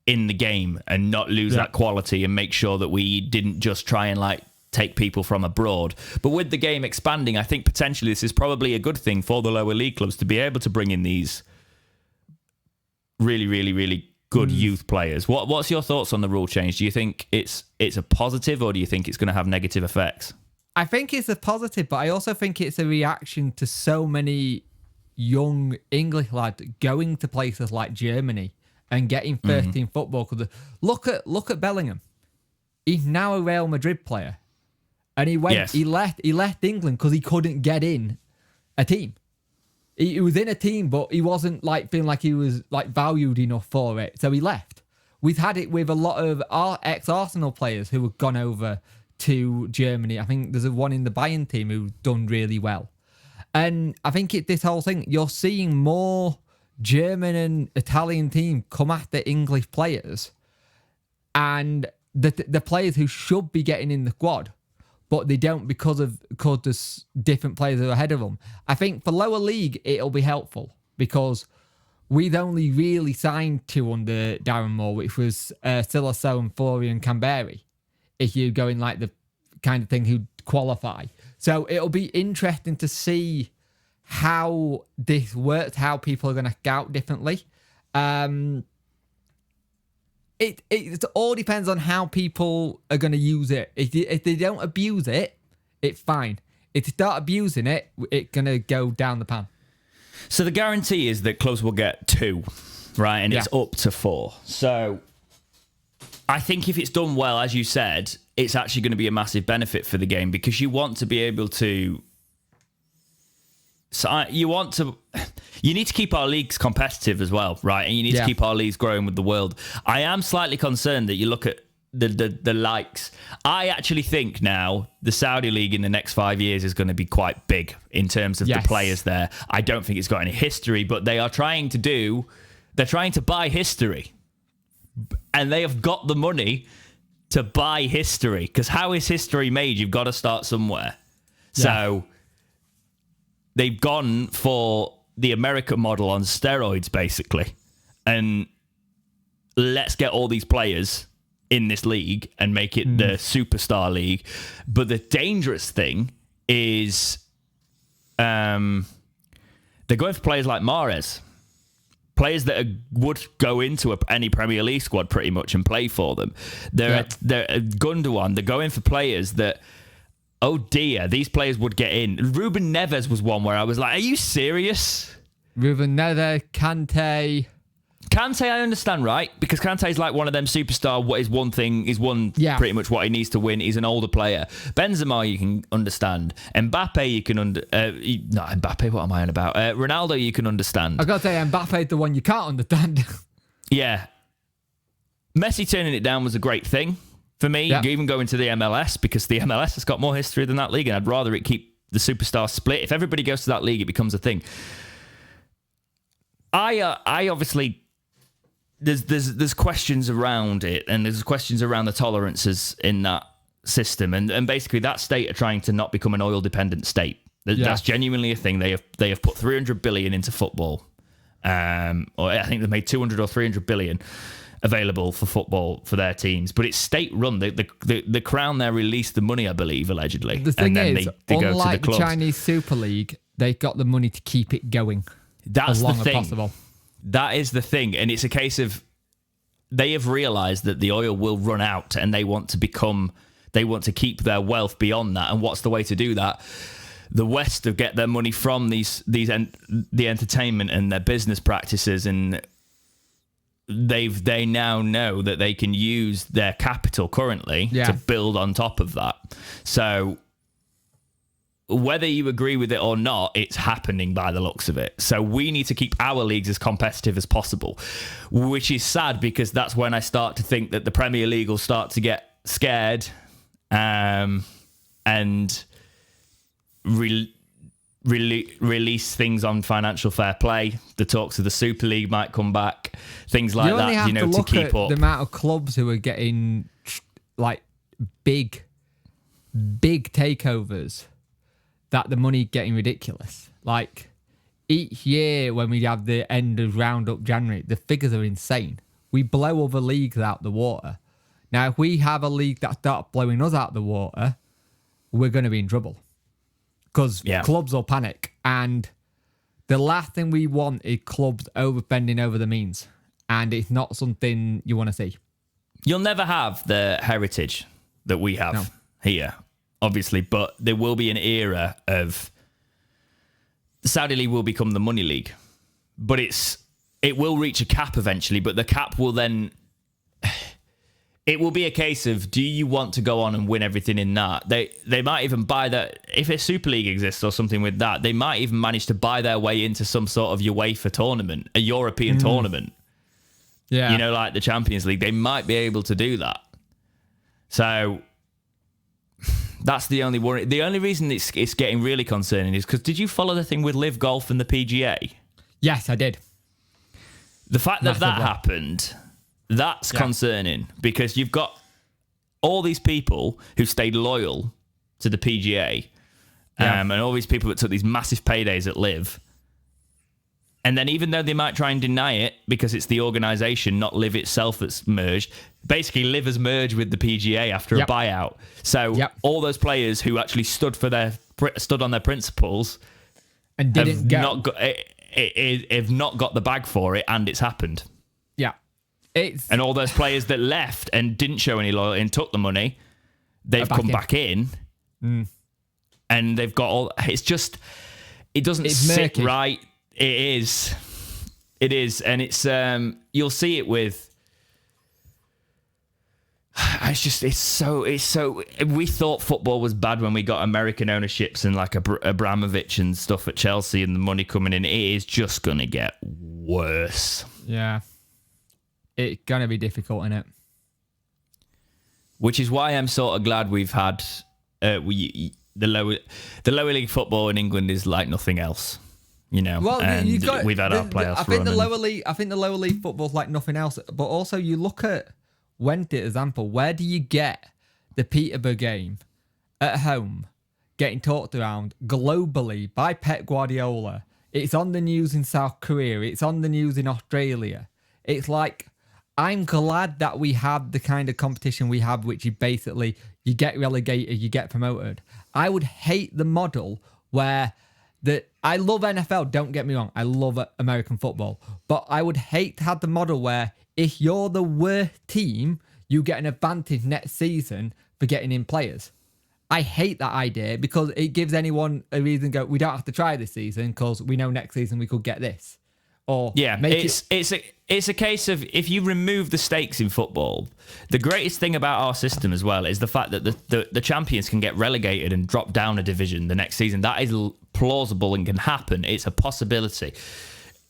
in the game and not lose that quality and make sure that we didn't just try and like take people from abroad. But with the game expanding, I think potentially this is probably a good thing for the lower league clubs to be able to bring in these really, really, really good youth players. What's your thoughts on the rule change? Do you think it's a positive or do you think it's going to have negative effects? I think it's a positive, but I also think it's a reaction to so many young English lads going to places like Germany and getting first team football. Look at Bellingham. He's now a Real Madrid player. And he went. He left England because he couldn't get in a team. He was in a team, but he wasn't like feeling like he was like valued enough for it, so he left. We've had it with a lot of our ex-Arsenal players who have gone over to Germany. I think there's one in the Bayern team who's done really well, and I think this whole thing, you're seeing more German and Italian team come after English players, and the players who should be getting in the squad, but they don't because there's different players who are ahead of them. I think for lower league, it'll be helpful because we've only really signed 2 under Darren Moore, which was Silaso and Florian Camberi, if you go in like the kind of thing who qualify. So it'll be interesting to see how this works, how people are going to scout differently. It all depends on how people are going to use it. If they don't abuse it, it's fine. If they start abusing it, it's going to go down the pan. So the guarantee is that clubs will get 2, right? And it's up to 4. So I think if it's done well, as you said, it's actually going to be a massive benefit for the game because you want to be able to... So you need to keep our leagues competitive as well, right? And you need to keep our leagues growing with the world. I am slightly concerned that you look at the likes. I actually think now the Saudi league in the next 5 years is going to be quite big in terms of the players there. I don't think it's got any history, but they're trying to buy history. And they have got the money to buy history because how is history made? You've got to start somewhere. Yeah. So they've gone for the American model on steroids, basically. And let's get all these players in this league and make it the superstar league. But the dangerous thing is they're going for players like Mahrez. Players that would go into any Premier League squad pretty much and play for them. They're Gundogan. They're going for players that... Oh dear, these players would get in. Ruben Neves was one where I was like, are you serious? Ruben Neves, Kante. Kante, I understand, right? Because Kante's like one of them superstar, what is one thing, is one pretty much what he needs to win. He's an older player. Benzema, you can understand. Mbappe, you can Mbappe, what am I on about? Ronaldo, you can understand. I've got to say, Mbappe's the one you can't understand. Yeah. Messi turning it down was a great thing. For me, even going to the MLS, because the MLS has got more history than that league, and I'd rather it keep the superstar split. If everybody goes to that league, it becomes a thing. I obviously, there's questions around it, and there's questions around the tolerances in that system, and basically that state are trying to not become an oil-dependent state. That's genuinely a thing. They have put 300 billion into football, or I think they've made 200 or 300 billion available for football for their teams, but it's state-run. The Crown there released the money, I believe, allegedly. The thing and then is, they go unlike to the the Chinese Super League, they've got the money to keep it going as long as possible. That is the thing, and it's a case of they have realised that the oil will run out, and they want to become They want to keep their wealth beyond that. And what's the way to do that? The West have get their money from the entertainment and their business practices, and they now know that they can use their capital currently to build on top of that. So whether you agree with it or not, it's happening by the looks of it. So we need to keep our leagues as competitive as possible, which is sad because that's when I start to think that the Premier League will start to get scared and release things on financial fair play. The talks of the Super League might come back, things like that, you know, to keep up. The amount of clubs who are getting like big takeovers, that the money getting ridiculous. Like each year when we have the end of roundup January, the figures are insane. We blow other leagues out the water. Now, if we have a league that starts blowing us out the water, we're going to be in trouble. Because clubs will panic. And the last thing we want is clubs overspending over the means. And it's not something you want to see. You'll never have the heritage that we have here, obviously. But there will be an era of... The Saudi League will become the money league. But it will reach a cap eventually. But the cap will then... It will be a case of, do you want to go on and win everything in that? They might even buy that. If a Super League exists or something with that, they might even manage to buy their way into some sort of UEFA tournament, a European tournament. Yeah. You know, like the Champions League. They might be able to do that. So that's the only worry. The only reason it's getting really concerning is because did you follow the thing with Live Golf and the PGA? Yes, I did. The fact that happened... That's concerning because you've got all these people who stayed loyal to the PGA and all these people that took these massive paydays at Live. And then even though they might try and deny it because it's the organisation, not Live itself that's merged, basically Live has merged with the PGA after a buyout. So all those players who actually stood on their principles and didn't have not got the bag for it, and it's happened. Yeah. And all those players that left and didn't show any loyalty and took the money, they've come back in. And they've got all... It's just... It doesn't sit murky. Right. It is. And it's... you'll see it with... It's so... We thought football was bad when we got American ownerships and like Abramovich and stuff at Chelsea and the money coming in. It is just going to get worse. Yeah. It's going to be difficult, isn't it? Which is why I'm sort of glad we've had the lower league football in England is like nothing else, you know. Well, we've had our playoffs. I think the lower league football's like nothing else. But also, you look at Wente, example. Where do you get the Peterborough game at home getting talked around globally by Pep Guardiola? It's on the news in South Korea. It's on the news in Australia. It's like, I'm glad that we have the kind of competition we have, which is basically you get relegated, you get promoted. I would hate the model where I love NFL, don't get me wrong. I love American football. But I would hate to have the model where if you're the worst team, you get an advantage next season for getting in players. I hate that idea because it gives anyone a reason to go, we don't have to try this season because we know next season we could get this. Or it's a case of if you remove the stakes in football, the greatest thing about our system as well is the fact that the champions can get relegated and drop down a division the next season. That is plausible and can happen. It's a possibility.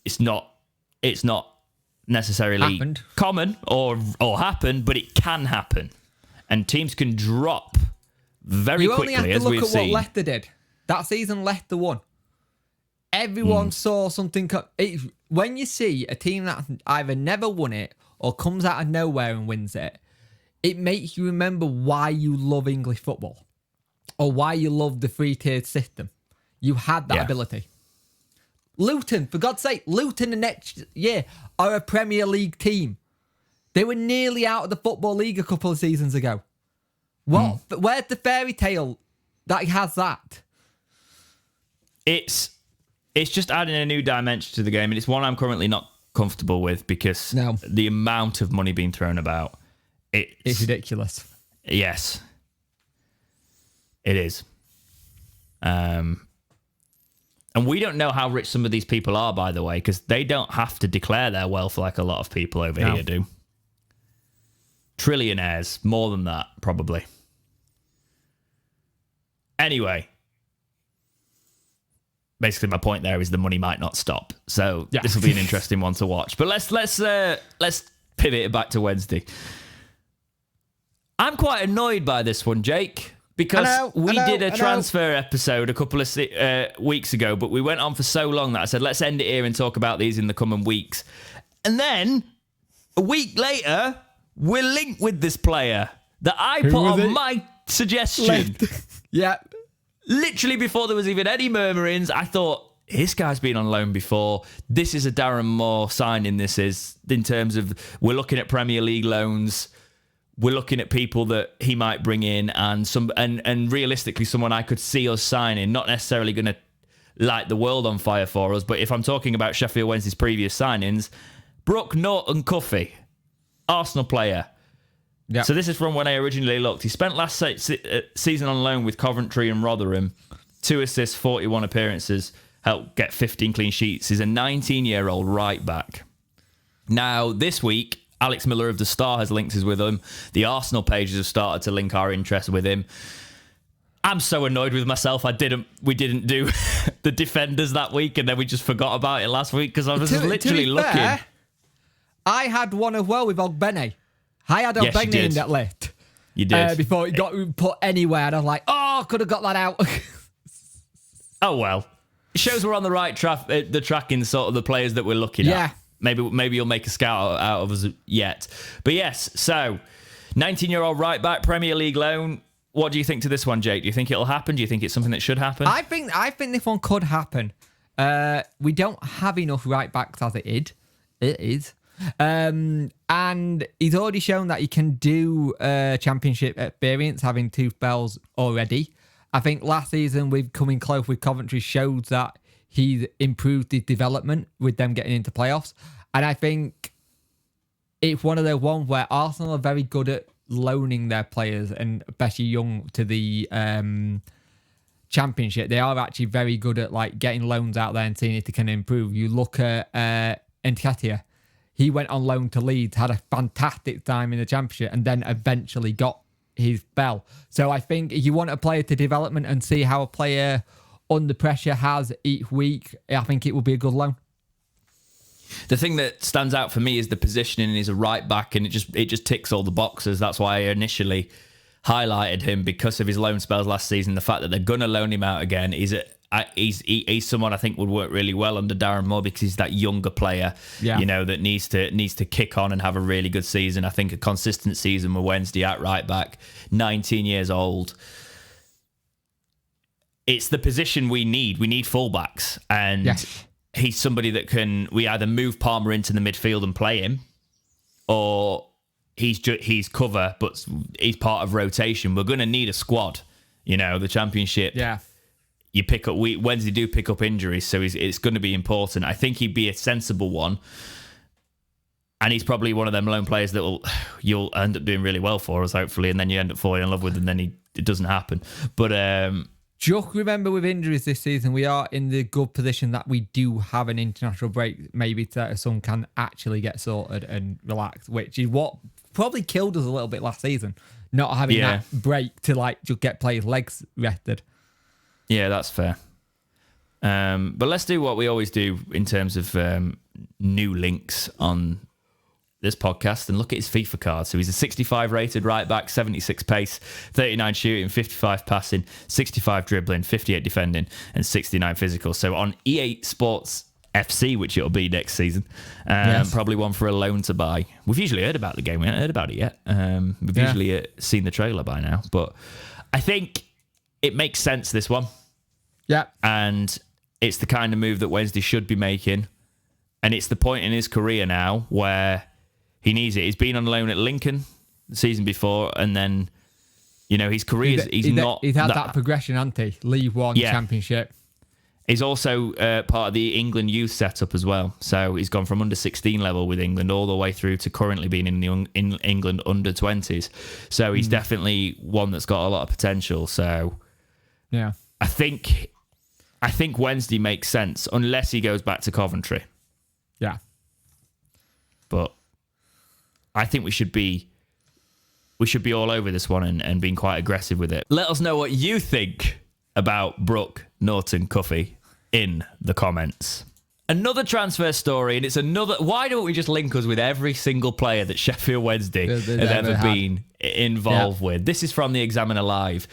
It's not necessarily common or happen, but it can happen, and teams can drop very quickly. You only have to look at what Leicester did that season. Leicester won. Everyone saw something. When you see a team that either never won it or comes out of nowhere and wins it, it makes you remember why you love English football or why you love the three-tiered system. You had that ability. Luton, for God's sake, Luton the next year are a Premier League team. They were nearly out of the Football League a couple of seasons ago. Where's the fairy tale that has that? It's just adding a new dimension to the game, and it's one I'm currently not comfortable with because the amount of money being thrown about. It's ridiculous. Yes. It is. And we don't know how rich some of these people are, by the way, because they don't have to declare their wealth like a lot of people over here do. Trillionaires, more than that, probably. Anyway, basically my point there is the money might not stop. So this will be an interesting one to watch. But let's pivot it back to Wednesday. I'm quite annoyed by this one, Jake, because we did a transfer episode a couple of weeks ago, but we went on for so long that I said, let's end it here and talk about these in the coming weeks. And then a week later, we're linked with this player that I put on my suggestion. Yeah. Literally before there was even any murmurings, I thought, this guy's been on loan before. This is a Darren Moore signing, this is, in terms of, we're looking at Premier League loans. We're looking at people that he might bring in and realistically someone I could see us signing, not necessarily going to light the world on fire for us, but if I'm talking about Sheffield Wednesday's previous signings, Brooke Norton Cuffy, Arsenal player. Yep. So this is from when I originally looked. He spent last season on loan with Coventry and Rotherham. 2 assists, 41 appearances, helped get 15 clean sheets. He's a 19-year-old right back. Now, this week, Alex Miller of The Star has linked us with him. The Arsenal pages have started to link our interest with him. I'm so annoyed with myself. We didn't do the defenders that week, and then we just forgot about it last week because I was literally looking. Fair, I had one as well with Ogbene. I had Ogbene in that list. You did. Before it got put anywhere, and I was like, I could have got that out. Oh, well. It shows we're on the right track, the track in sort of the players that we're looking at. Maybe you'll make a scout out of us yet. But yes, so 19-year-old right back, Premier League loan. What do you think to this one, Jake? Do you think it'll happen? Do you think it's something that should happen? I think this one could happen. We don't have enough right backs as it is. It is. And he's already shown that he can do championship experience, having 2 spells already. I think last season with coming close with Coventry shows that he's improved his development with them getting into playoffs. And I think it's one of those ones where Arsenal are very good at loaning their players, and especially young, to the championship. They are actually very good at like getting loans out there and seeing if they can improve. You look at Nketiah. He went on loan to Leeds, had a fantastic time in the championship, and then eventually got his bell. So I think if you want a player to development and see how a player under pressure has each week, I think it will be a good loan. The thing that stands out for me is the positioning. He's a right back, and it just ticks all the boxes. That's why I initially highlighted him, because of his loan spells last season. The fact that they're going to loan him out again. He's someone I think would work really well under Darren Moore, because he's that younger player, that needs to kick on and have a really good season. I think a consistent season with Wednesday at right back, 19 years old. It's the position we need. We need fullbacks, and he's somebody that we either move Palmer into the midfield and play him, or he's cover, but he's part of rotation. We're going to need a squad. The championship. Yeah. You pick up. Wednesday do pick up injuries, so it's going to be important. I think he'd be a sensible one, and he's probably one of them lone players that you'll end up doing really well for us, hopefully, and then you end up falling in love with, and then it doesn't happen. But just remember, with injuries this season, we are in the good position that we do have an international break, maybe that some can actually get sorted and relax, which is what probably killed us a little bit last season, not having that break to just get players' legs rested. Yeah, that's fair. But let's do what we always do in terms of new links on this podcast and look at his FIFA card. So he's a 65 rated right back, 76 pace, 39 shooting, 55 passing, 65 dribbling, 58 defending, and 69 physical. So on EA Sports FC, which it'll be next season, probably one for a loan to buy. We've usually heard about the game. We haven't heard about it yet. We've usually seen the trailer by now. But I think it makes sense, this one. Yeah. And it's the kind of move that Wednesday should be making. And it's the point in his career now where he needs it. He's been on loan at Lincoln the season before, and then, his career he's had that progression, hasn't he? League One, Championship. He's also part of the England youth setup as well. So he's gone from under 16 level with England all the way through to currently being in England under 20s. So he's definitely one that's got a lot of potential. So Yeah. I think Wednesday makes sense unless he goes back to Coventry. Yeah. But I think we should be all over this one and being quite aggressive with it. Let us know what you think about Brooke Norton-Cuffy in the comments. Another transfer story, and it's another... Why don't we just link us with every single player that Sheffield Wednesday has ever been involved with? This is from the Examiner Live.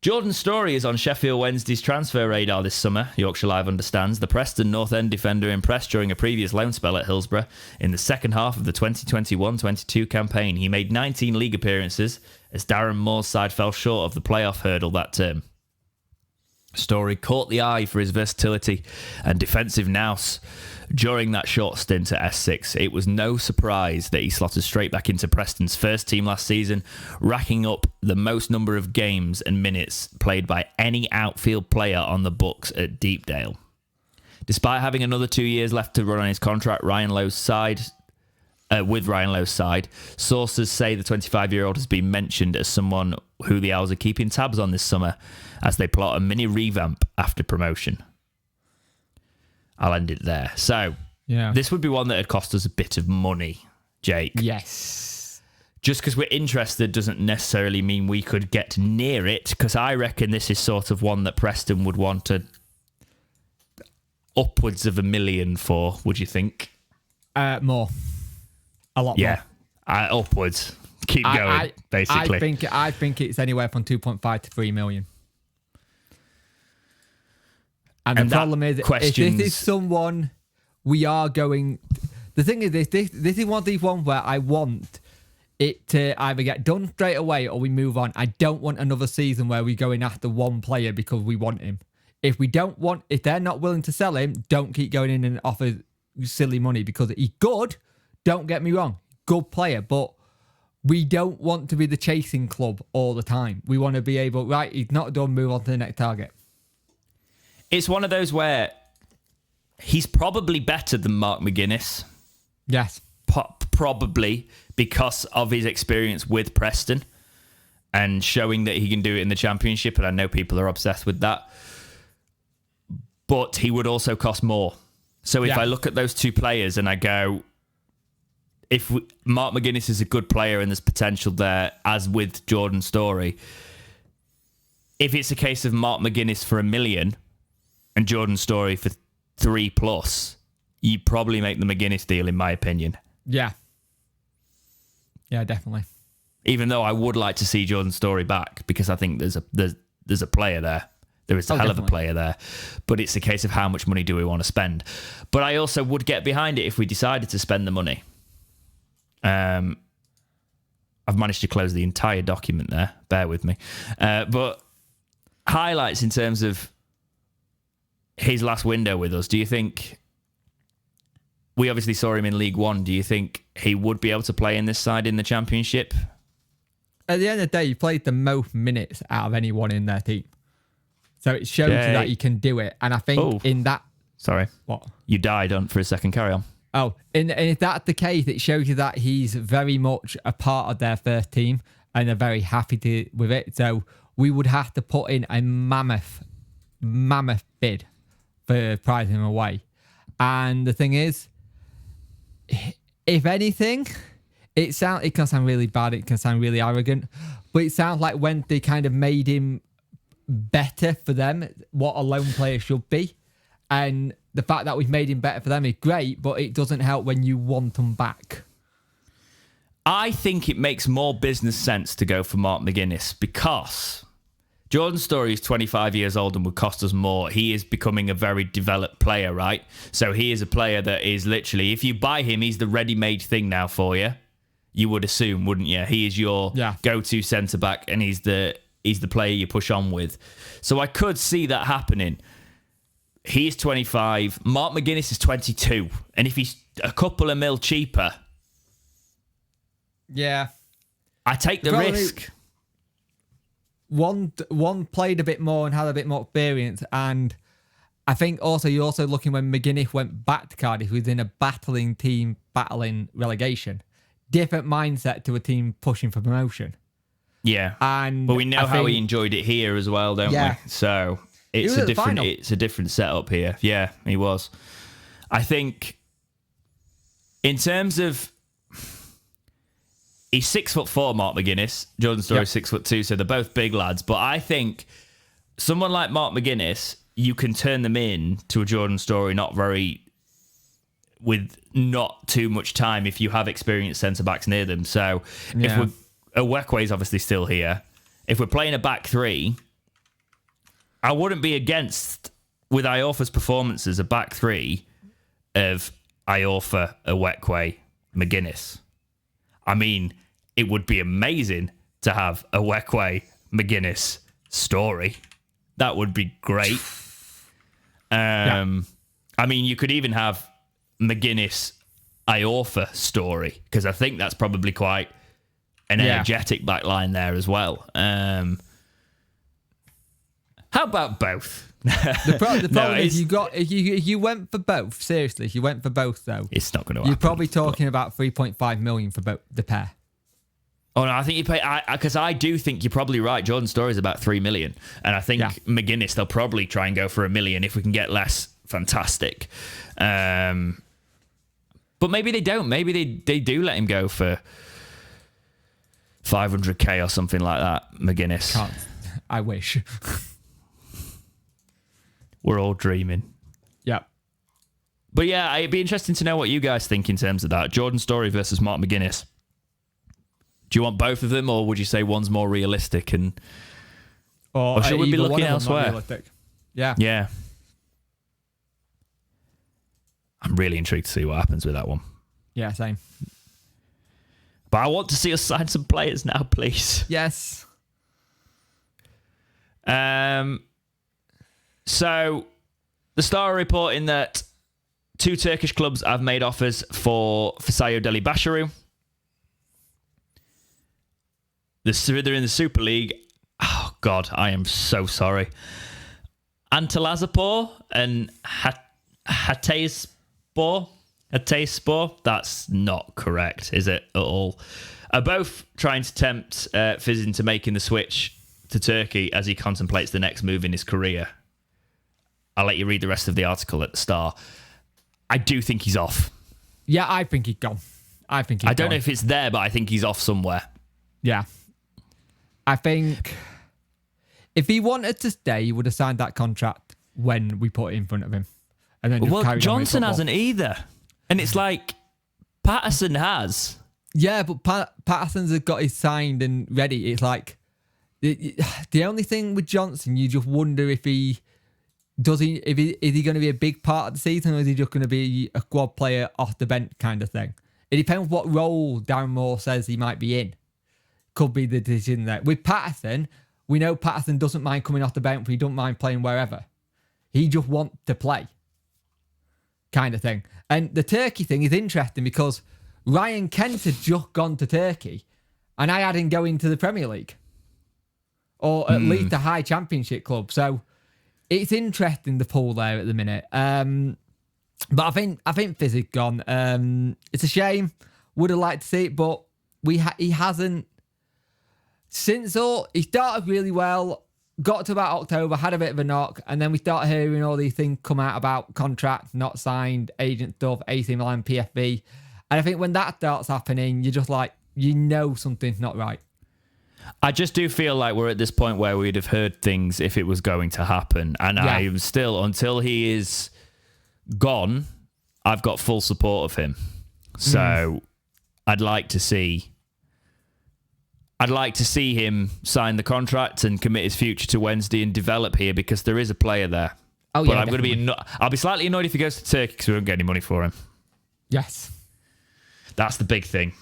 Jordan Storey is on Sheffield Wednesday's transfer radar this summer, Yorkshire Live understands. The Preston North End defender impressed during a previous loan spell at Hillsborough. In the second half of the 2021-22 campaign, he made 19 league appearances as Darren Moore's side fell short of the playoff hurdle that term. Storey caught the eye for his versatility and defensive nous. During that short stint at S6, it was no surprise that he slotted straight back into Preston's first team last season, racking up the most number of games and minutes played by any outfield player on the books at Deepdale. Despite having another 2 years left to run on his contract, with Ryan Lowe's side, sources say the 25-year-old has been mentioned as someone who the Owls are keeping tabs on this summer as they plot a mini revamp after promotion. I'll end it there. So, This would be one that had cost us a bit of money, Jake. Yes. Just because we're interested doesn't necessarily mean we could get near it, because I reckon this is sort of one that Preston would want upwards of $1 million for, would you think? More. A lot more. Yeah, upwards. Keep going, basically. I think it's anywhere from 2.5 to 3 million. And the problem is, if this is someone we are going... The thing is, this is one of these ones where I want it to either get done straight away or we move on. I don't want another season where we're going after one player because we want him. If they're not willing to sell him, don't keep going in and offer silly money, because he's good, don't get me wrong, good player, but we don't want to be the chasing club all the time. We want to be able, right, he's not done, move on to the next target. It's one of those where he's probably better than Mark McGuinness. Yes. Probably because of his experience with Preston and showing that he can do it in the Championship, and I know people are obsessed with that. But he would also cost more. So if I look at those two players and I go, Mark McGuinness is a good player and there's potential there, as with Jordan Storey, if it's a case of Mark McGuinness for $1 million and Jordan Storey for 3+, you probably make the McGuinness deal, in my opinion. Yeah. Yeah, definitely. Even though I would like to see Jordan Storey back, because I think there's a player there. There is a hell of a player there. But it's a case of how much money do we want to spend. But I also would get behind it if we decided to spend the money. I've managed to close the entire document there. Bear with me. But highlights in terms of his last window with us. Do you think... We obviously saw him in League One. Do you think he would be able to play in this side in the Championship? At the end of the day, he played the most minutes out of anyone in their team. So it shows you that he can do it. And I think in that... Sorry. What? You died for a second. Carry on. Oh, and if that's the case, it shows you that he's very much a part of their first team and they're very happy with it. So we would have to put in a mammoth bid for prizing him away. And the thing is, if anything, it can sound really bad, it can sound really arrogant, but it sounds like when they kind of made him better for them, what a lone player should be. And the fact that we've made him better for them is great, but it doesn't help when you want them back. I think it makes more business sense to go for Mark McGuinness, because Jordan Storey is 25 years old and would cost us more. He is becoming a very developed player, right? So he is a player that is literally, if you buy him, he's the ready-made thing now for you. You would assume, wouldn't you? He is your go-to centre-back, and he's the player you push on with. So I could see that happening. He's 25. Mark McGuinness is 22. And if he's a couple of mil cheaper... Yeah. I take the risk. One played a bit more and had a bit more experience, and I think also you're also looking when McGuinness went back to Cardiff, who was in a battling team, battling relegation. Different mindset to a team pushing for promotion. Yeah. And but we know I how he think- enjoyed it here as well, don't Yeah. we? So it's was a at the different final. it's a different setup here. Yeah, he was. I think in terms of he's 6'4", Mark McGuinness. Jordan Story's 6'2", so they're both big lads. But I think someone like Mark McGuinness, you can turn them in to a Jordan Story with not too much time if you have experienced centre backs near them. So if Owekwe's obviously still here. If we're playing a back three, I wouldn't be against, with Iorfa's performances, a back three of Iorfa, Owekwe, McGuinness. I mean, it would be amazing to have Owekwe, McGuinness, Story. That would be great. I mean, you could even have McGuinness, Iorfa, Story, because I think that's probably quite an energetic back line there as well. How about both? The problem is if you went for both, seriously, if you went for both though, it's not going to happen. You're probably talking about 3.5 million for both the pair. Oh no, I think you pay, because I do think you're probably right. Jordan Story's about 3 million, and I think McGuinness, they'll probably try and go for 1 million. If we can get less, fantastic. But maybe they don't. Maybe they do let him go for 500k or something like that. McGuinness. Can't. I wish. We're all dreaming. Yeah. But yeah, it'd be interesting to know what you guys think in terms of that. Jordan Story versus Mark McGuinness. Do you want both of them, or would you say one's more realistic? Or should we be looking elsewhere? Yeah. Yeah. I'm really intrigued to see what happens with that one. Yeah, same. But I want to see us sign some players now, please. Yes. So, the Star are reporting that 2 Turkish clubs have made offers for Fisayo Delibashiru. They're in the Super League. Oh, God, I am so sorry. Antalyaspor and Hatayspor. That's not correct, is it, at all? Are both trying to tempt Fiz into making the switch to Turkey as he contemplates the next move in his career. I'll let you read the rest of the article at the Star. I do think he's off. Yeah, I think he's gone. I don't know if it's there, but I think he's off somewhere. Yeah. I think if he wanted to stay, he would have signed that contract when we put it in front of him. And then Johnson hasn't either. And it's like, Patterson has. Yeah, but Patterson's got his signed and ready. It's like, the only thing with Johnson, you just wonder if is he going to be a big part of the season, or is he just going to be a squad player off the bench kind of thing? It depends what role Darren Moore says he might be in. Could be the decision there. With Patterson, we know Patterson doesn't mind coming off the bench, but he don't mind playing wherever. He just wants to play, kind of thing. And the Turkey thing is interesting because Ryan Kent had just gone to Turkey, and I had him going to the Premier League, or at least a high championship club. So it's interesting, the pool there at the minute. But I think Fizz is gone. It's a shame. Would have liked to see it, but he hasn't. Since he started really well, got to about October, had a bit of a knock, and then we start hearing all these things come out about contract not signed, agent stuff, AC Milan, PFV. And I think when that starts happening, you're just like, something's not right. I just do feel like we're at this point where we'd have heard things if it was going to happen. And I am still, until he is gone, I've got full support of him. So I'd like to see him sign the contract and commit his future to Wednesday and develop here, because there is a player there. Oh, but yeah, I'm going to be I'll be slightly annoyed if he goes to Turkey because we won't get any money for him. Yes. That's the big thing.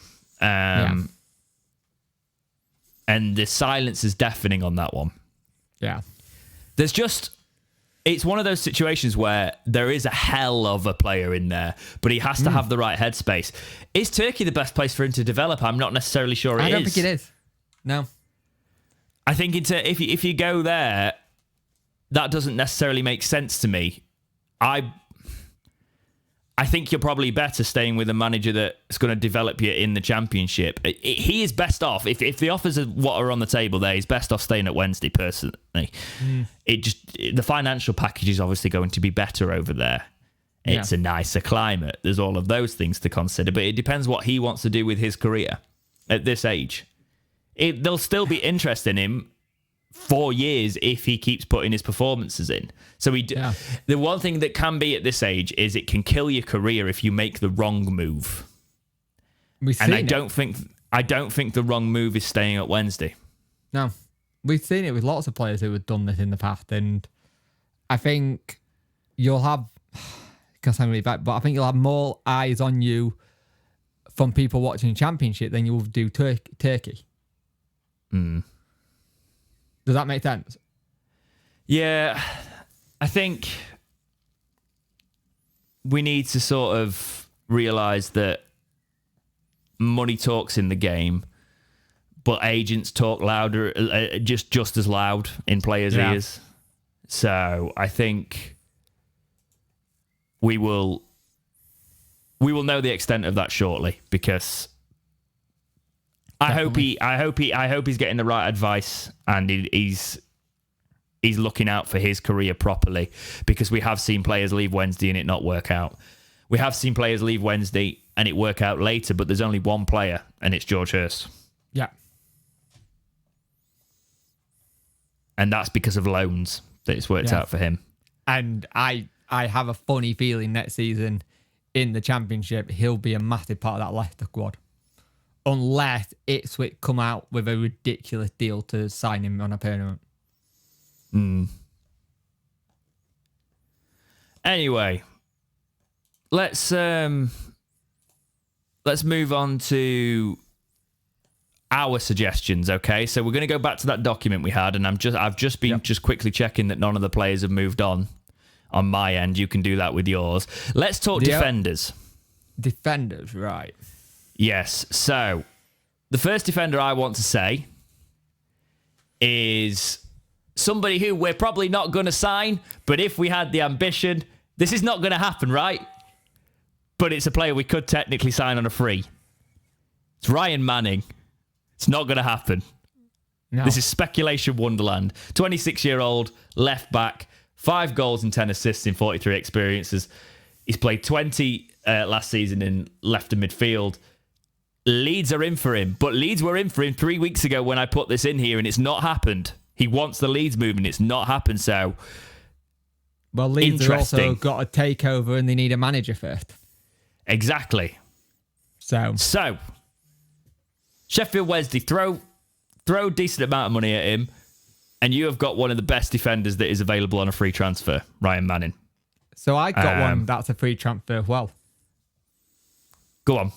And the silence is deafening on that one. Yeah. It's one of those situations where there is a hell of a player in there, but he has to have the right headspace. Is Turkey the best place for him to develop? I'm not necessarily sure it is. I don't think it is. No. I think if you go there, that doesn't necessarily make sense to me. I think you're probably better staying with a manager that's going to develop you in the Championship. He is best off, if the offers are what are on the table there, he's best off staying at Wednesday, personally. The financial package is obviously going to be better over there. It's a nicer climate. There's all of those things to consider, but it depends what he wants to do with his career at this age. There'll still be interest in him 4 years if he keeps putting his performances in. So the one thing that can be at this age is it can kill your career if you make the wrong move. I don't think the wrong move is staying at Wednesday. No, we've seen it with lots of players who have done this in the past, and I think you'll have. Because I'm really bad, but I think you'll have more eyes on you from people watching the Championship than you will do Turkey. Does that make sense? Yeah, I think we need to sort of realise that money talks in the game, but agents talk louder, just as loud in players' ears. So I think we will know the extent of that shortly, because I hope he's getting the right advice and he's looking out for his career properly, because we have seen players leave Wednesday and it not work out. We have seen players leave Wednesday and it work out later, but there's only one player, and it's George Hurst. Yeah. And that's because of loans that it's worked out for him. And I have a funny feeling next season in the Championship, he'll be a massive part of that Leicester squad. Unless Ipswich come out with a ridiculous deal to sign him on a permanent. Anyway, let's move on to our suggestions, okay? So we're going to go back to that document we had, and I've just been quickly checking that none of the players have moved on my end. You can do that with yours. Let's talk defenders. Defenders, right. Yes. So the first defender I want to say is somebody who we're probably not going to sign, but if we had the ambition, this is not going to happen, right? But it's a player we could technically sign on a free. It's Ryan Manning. It's not going to happen. No. This is speculation wonderland. 26-year-old left back, 5 goals and 10 assists in 43 experiences. He's played 20 last season in left and midfield. Leeds are in for him, but Leeds were in for him 3 weeks ago when I put this in here, and it's not happened. He wants the Leeds move, and it's not happened. So, well, Leeds have also got a takeover, and they need a manager first. Exactly. So Sheffield Wednesday throw a decent amount of money at him, and you have got one of the best defenders that is available on a free transfer, Ryan Manning. So I got one that's a free transfer. Well, go on.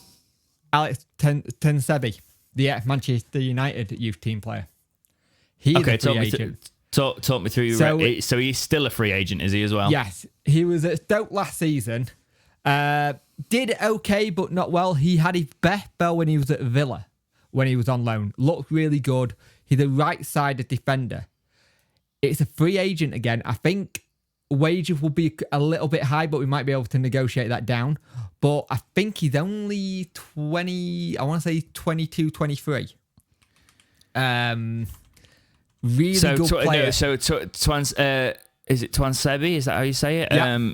Alex Tensebi, the Manchester United youth team player. He's a free agent. Talk me through. So he's still a free agent, is he, as well? Yes. He was at Stoke last season. Did okay, but not well. He had his best spell when he was at Villa, when he was on loan. Looked really good. He's a right-sided defender. It's a free agent again. I think wages will be a little bit high, but we might be able to negotiate that down. But I think he's only 20, I want to say 22, 23. Really good player. No, so is it Twansebi? Is that how you say it? Yeah.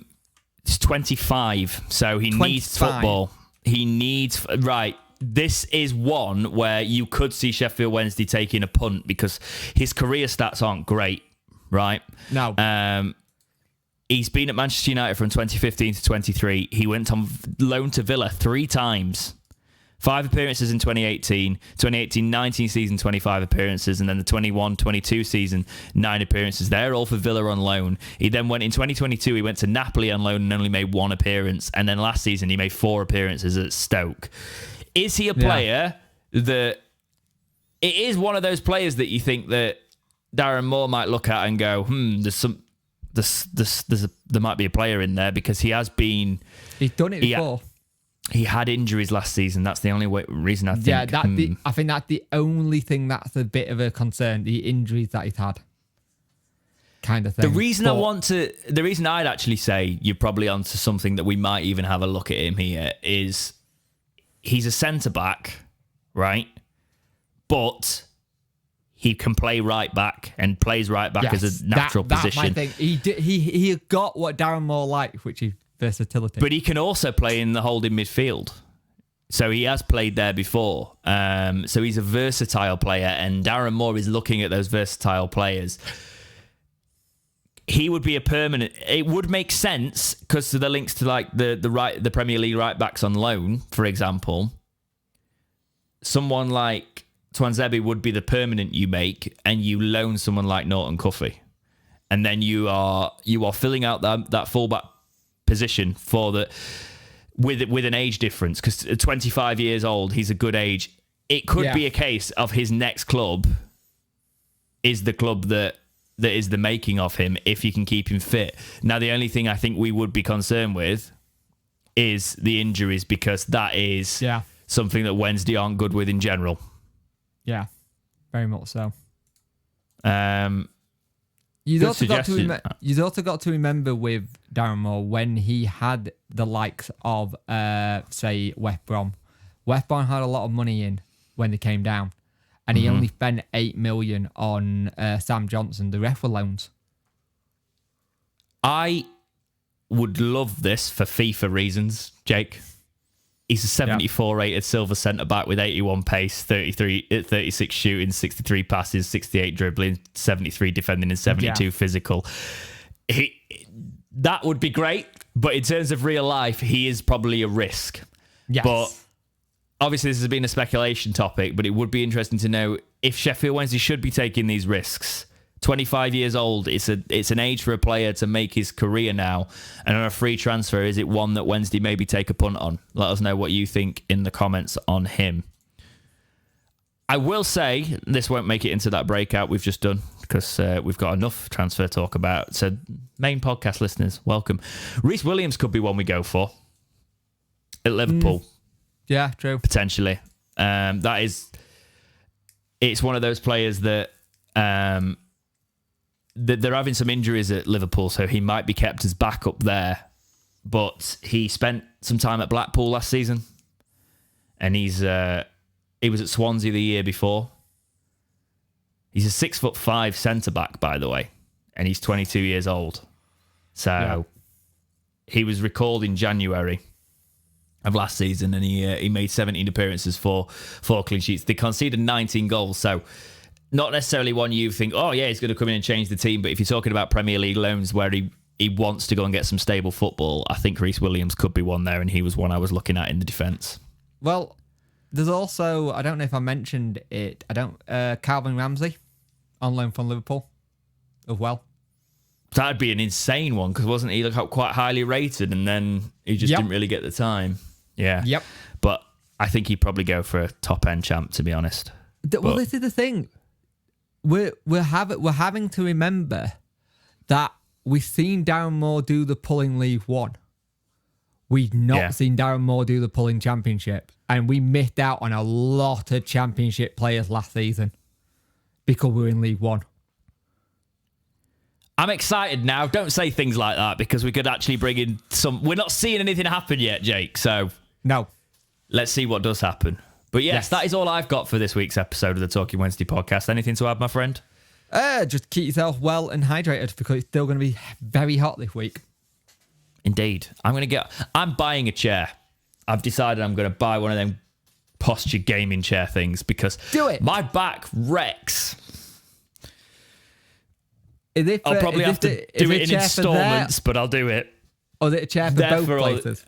He's 25, so he 25. Needs football. He needs... Right. This is one where you could see Sheffield Wednesday taking a punt because his career stats aren't great, right? No. He's been at Manchester United from 2015 to 23. He went on loan to Villa 3 times. 5 appearances in 2018. 2018-19 season, 25 appearances. And then the 21-22 season, 9 appearances. They're all for Villa on loan. He then went in 2022, he went to Napoli on loan and only made 1 appearance. And then last season, he made 4 appearances at Stoke. Is he a player that... It is one of those players that you think that Darren Moore might look at and go, there might be a player in there because he has been... He's done it before. He had injuries last season. That's the only reason I think... Yeah, I think that's the only thing that's a bit of a concern, the injuries that he's had. kind of thing. The reason I'd actually say you're probably onto something that we might even have a look at him here is he's a centre back, right? But he can play right back and plays right back as a natural position. That's my thing. He got what Darren Moore liked, which is versatility. But he can also play in the holding midfield. So he has played there before. So he's a versatile player, and Darren Moore is looking at those versatile players. He would be a permanent. It would make sense because of the links to like the Premier League right backs on loan, for example. Someone like Twanzebe would be the permanent you make, and you loan someone like Norton Cuffy, and then you are filling out that fullback position for the with an age difference, because 25 years old, he's a good age. It could be a case of his next club is the club that is the making of him if you can keep him fit. Now, the only thing I think we would be concerned with is the injuries, because that is something that Wednesday aren't good with in general. Yeah, very much so. You'd also got to remember with Darren Moore when he had the likes of, say, West Brom. West Brom had a lot of money in when they came down, and he only spent 8 million on Sam Johnson. The rest were loans. I would love this for FIFA reasons, Jake. He's a 74 rated silver centre back with 81 pace, 36 shooting, 63 passes, 68 dribbling, 73 defending, and 72 physical. That would be great, but in terms of real life, he is probably a risk. Yes. But obviously, this has been a speculation topic, but it would be interesting to know if Sheffield Wednesday should be taking these risks. 25 years old, it's an age for a player to make his career now, and on a free transfer, is it one that Wednesday maybe take a punt on? Let us know what you think in the comments on him. I will say this won't make it into that breakout we've just done, because we've got enough transfer talk about. So main podcast listeners, welcome. Reece Williams could be one we go for at Liverpool. Yeah, true. Potentially. It's one of those players that they're having some injuries at Liverpool, so he might be kept as backup there. But he spent some time at Blackpool last season, and he was at Swansea the year before. He's a 6'5" centre back, by the way, and he's 22 years old. So he was recalled in January of last season, and he made 17 appearances for 4 clean sheets. They conceded 19 goals, so not necessarily one you think, oh yeah, he's going to come in and change the team. But if you're talking about Premier League loans where he wants to go and get some stable football, I think Reece Williams could be one there, and he was one I was looking at in the defence. Well, there's also, I don't know if I mentioned it, Calvin Ramsey on loan from Liverpool as well. That'd be an insane one, because wasn't he quite highly rated, and then he just didn't really get the time. Yeah. Yep. But I think he'd probably go for a top end champ, to be honest. Well, this is the thing. We're having to remember that we've seen Darren Moore do the pulling League One. We've not seen Darren Moore do the pulling Championship, and we missed out on a lot of Championship players last season because we were in League One. I'm excited now. Don't say things like that, because we could actually bring in some. We're not seeing anything happen yet, Jake. So no, let's see what does happen. But yes, that is all I've got for this week's episode of the Talking Wednesday podcast. Anything to add, my friend? Just keep yourself well and hydrated, because it's still going to be very hot this week. Indeed. I'm buying a chair. I've decided I'm going to buy one of them posture gaming chair things, because my back wrecks. I'll probably have to do it in installments, but I'll do it. Or is it a chair for both places?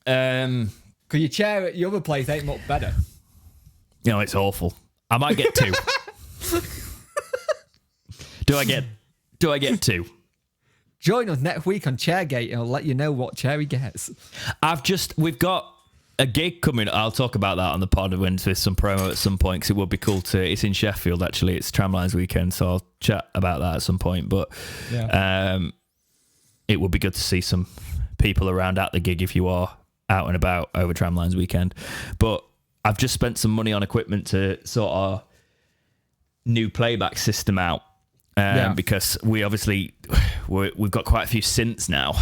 Because your chair at your other place ain't much better. You know, it's awful. I might get 2. Do I get 2? Join us next week on Chairgate, and I'll let you know what chair he gets. We've got a gig coming. I'll talk about that on the pod with some promo at some point, because it would be cool to. It's in Sheffield, actually. It's Tramlines weekend, so I'll chat about that at some point. But it would be good to see some people around at the gig if you are out and about over Tramlines weekend. But I've just spent some money on equipment to sort our new playback system out. because we've got quite a few synths now.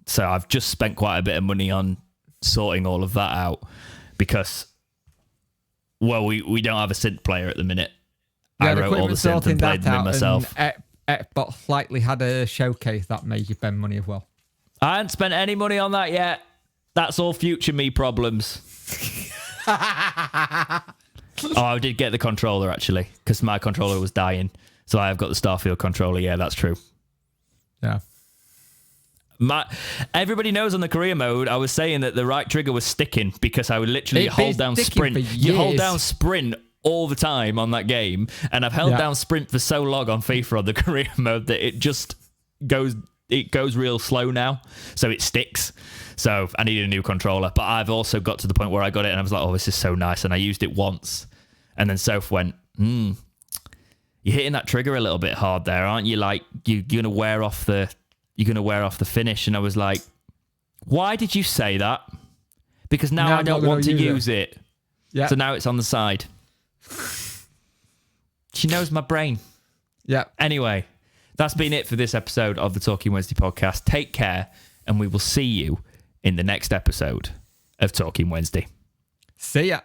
So I've just spent quite a bit of money on sorting all of that out because, well, we don't have a synth player at the minute. I wrote all the synth and played them myself. But slightly had a showcase that made you spend money as well. I haven't spent any money on that yet. That's all future me problems. I did get the controller, actually, because my controller was dying. So I have got the Starfield controller. Yeah, that's true. Yeah. Everybody knows on the career mode, I was saying that the right trigger was sticking because I would literally hold down sprint. You hold down sprint all the time on that game, and I've held down sprint for so long on FIFA on the career mode that it just goes real slow now, so it sticks. So I need a new controller, but I've also got to the point where I got it and I was like, oh, this is so nice, and I used it once, and then Soph went, you're hitting that trigger a little bit hard there, aren't you? Like you're gonna wear off the finish. And I was like, why did you say that? Because now I don't want to use it. Yeah. So now it's on the side. She knows my brain. Yeah. Anyway, that's been it for this episode of the Talking Wednesday podcast. Take care, and we will see you in the next episode of Talking Wednesday. See ya.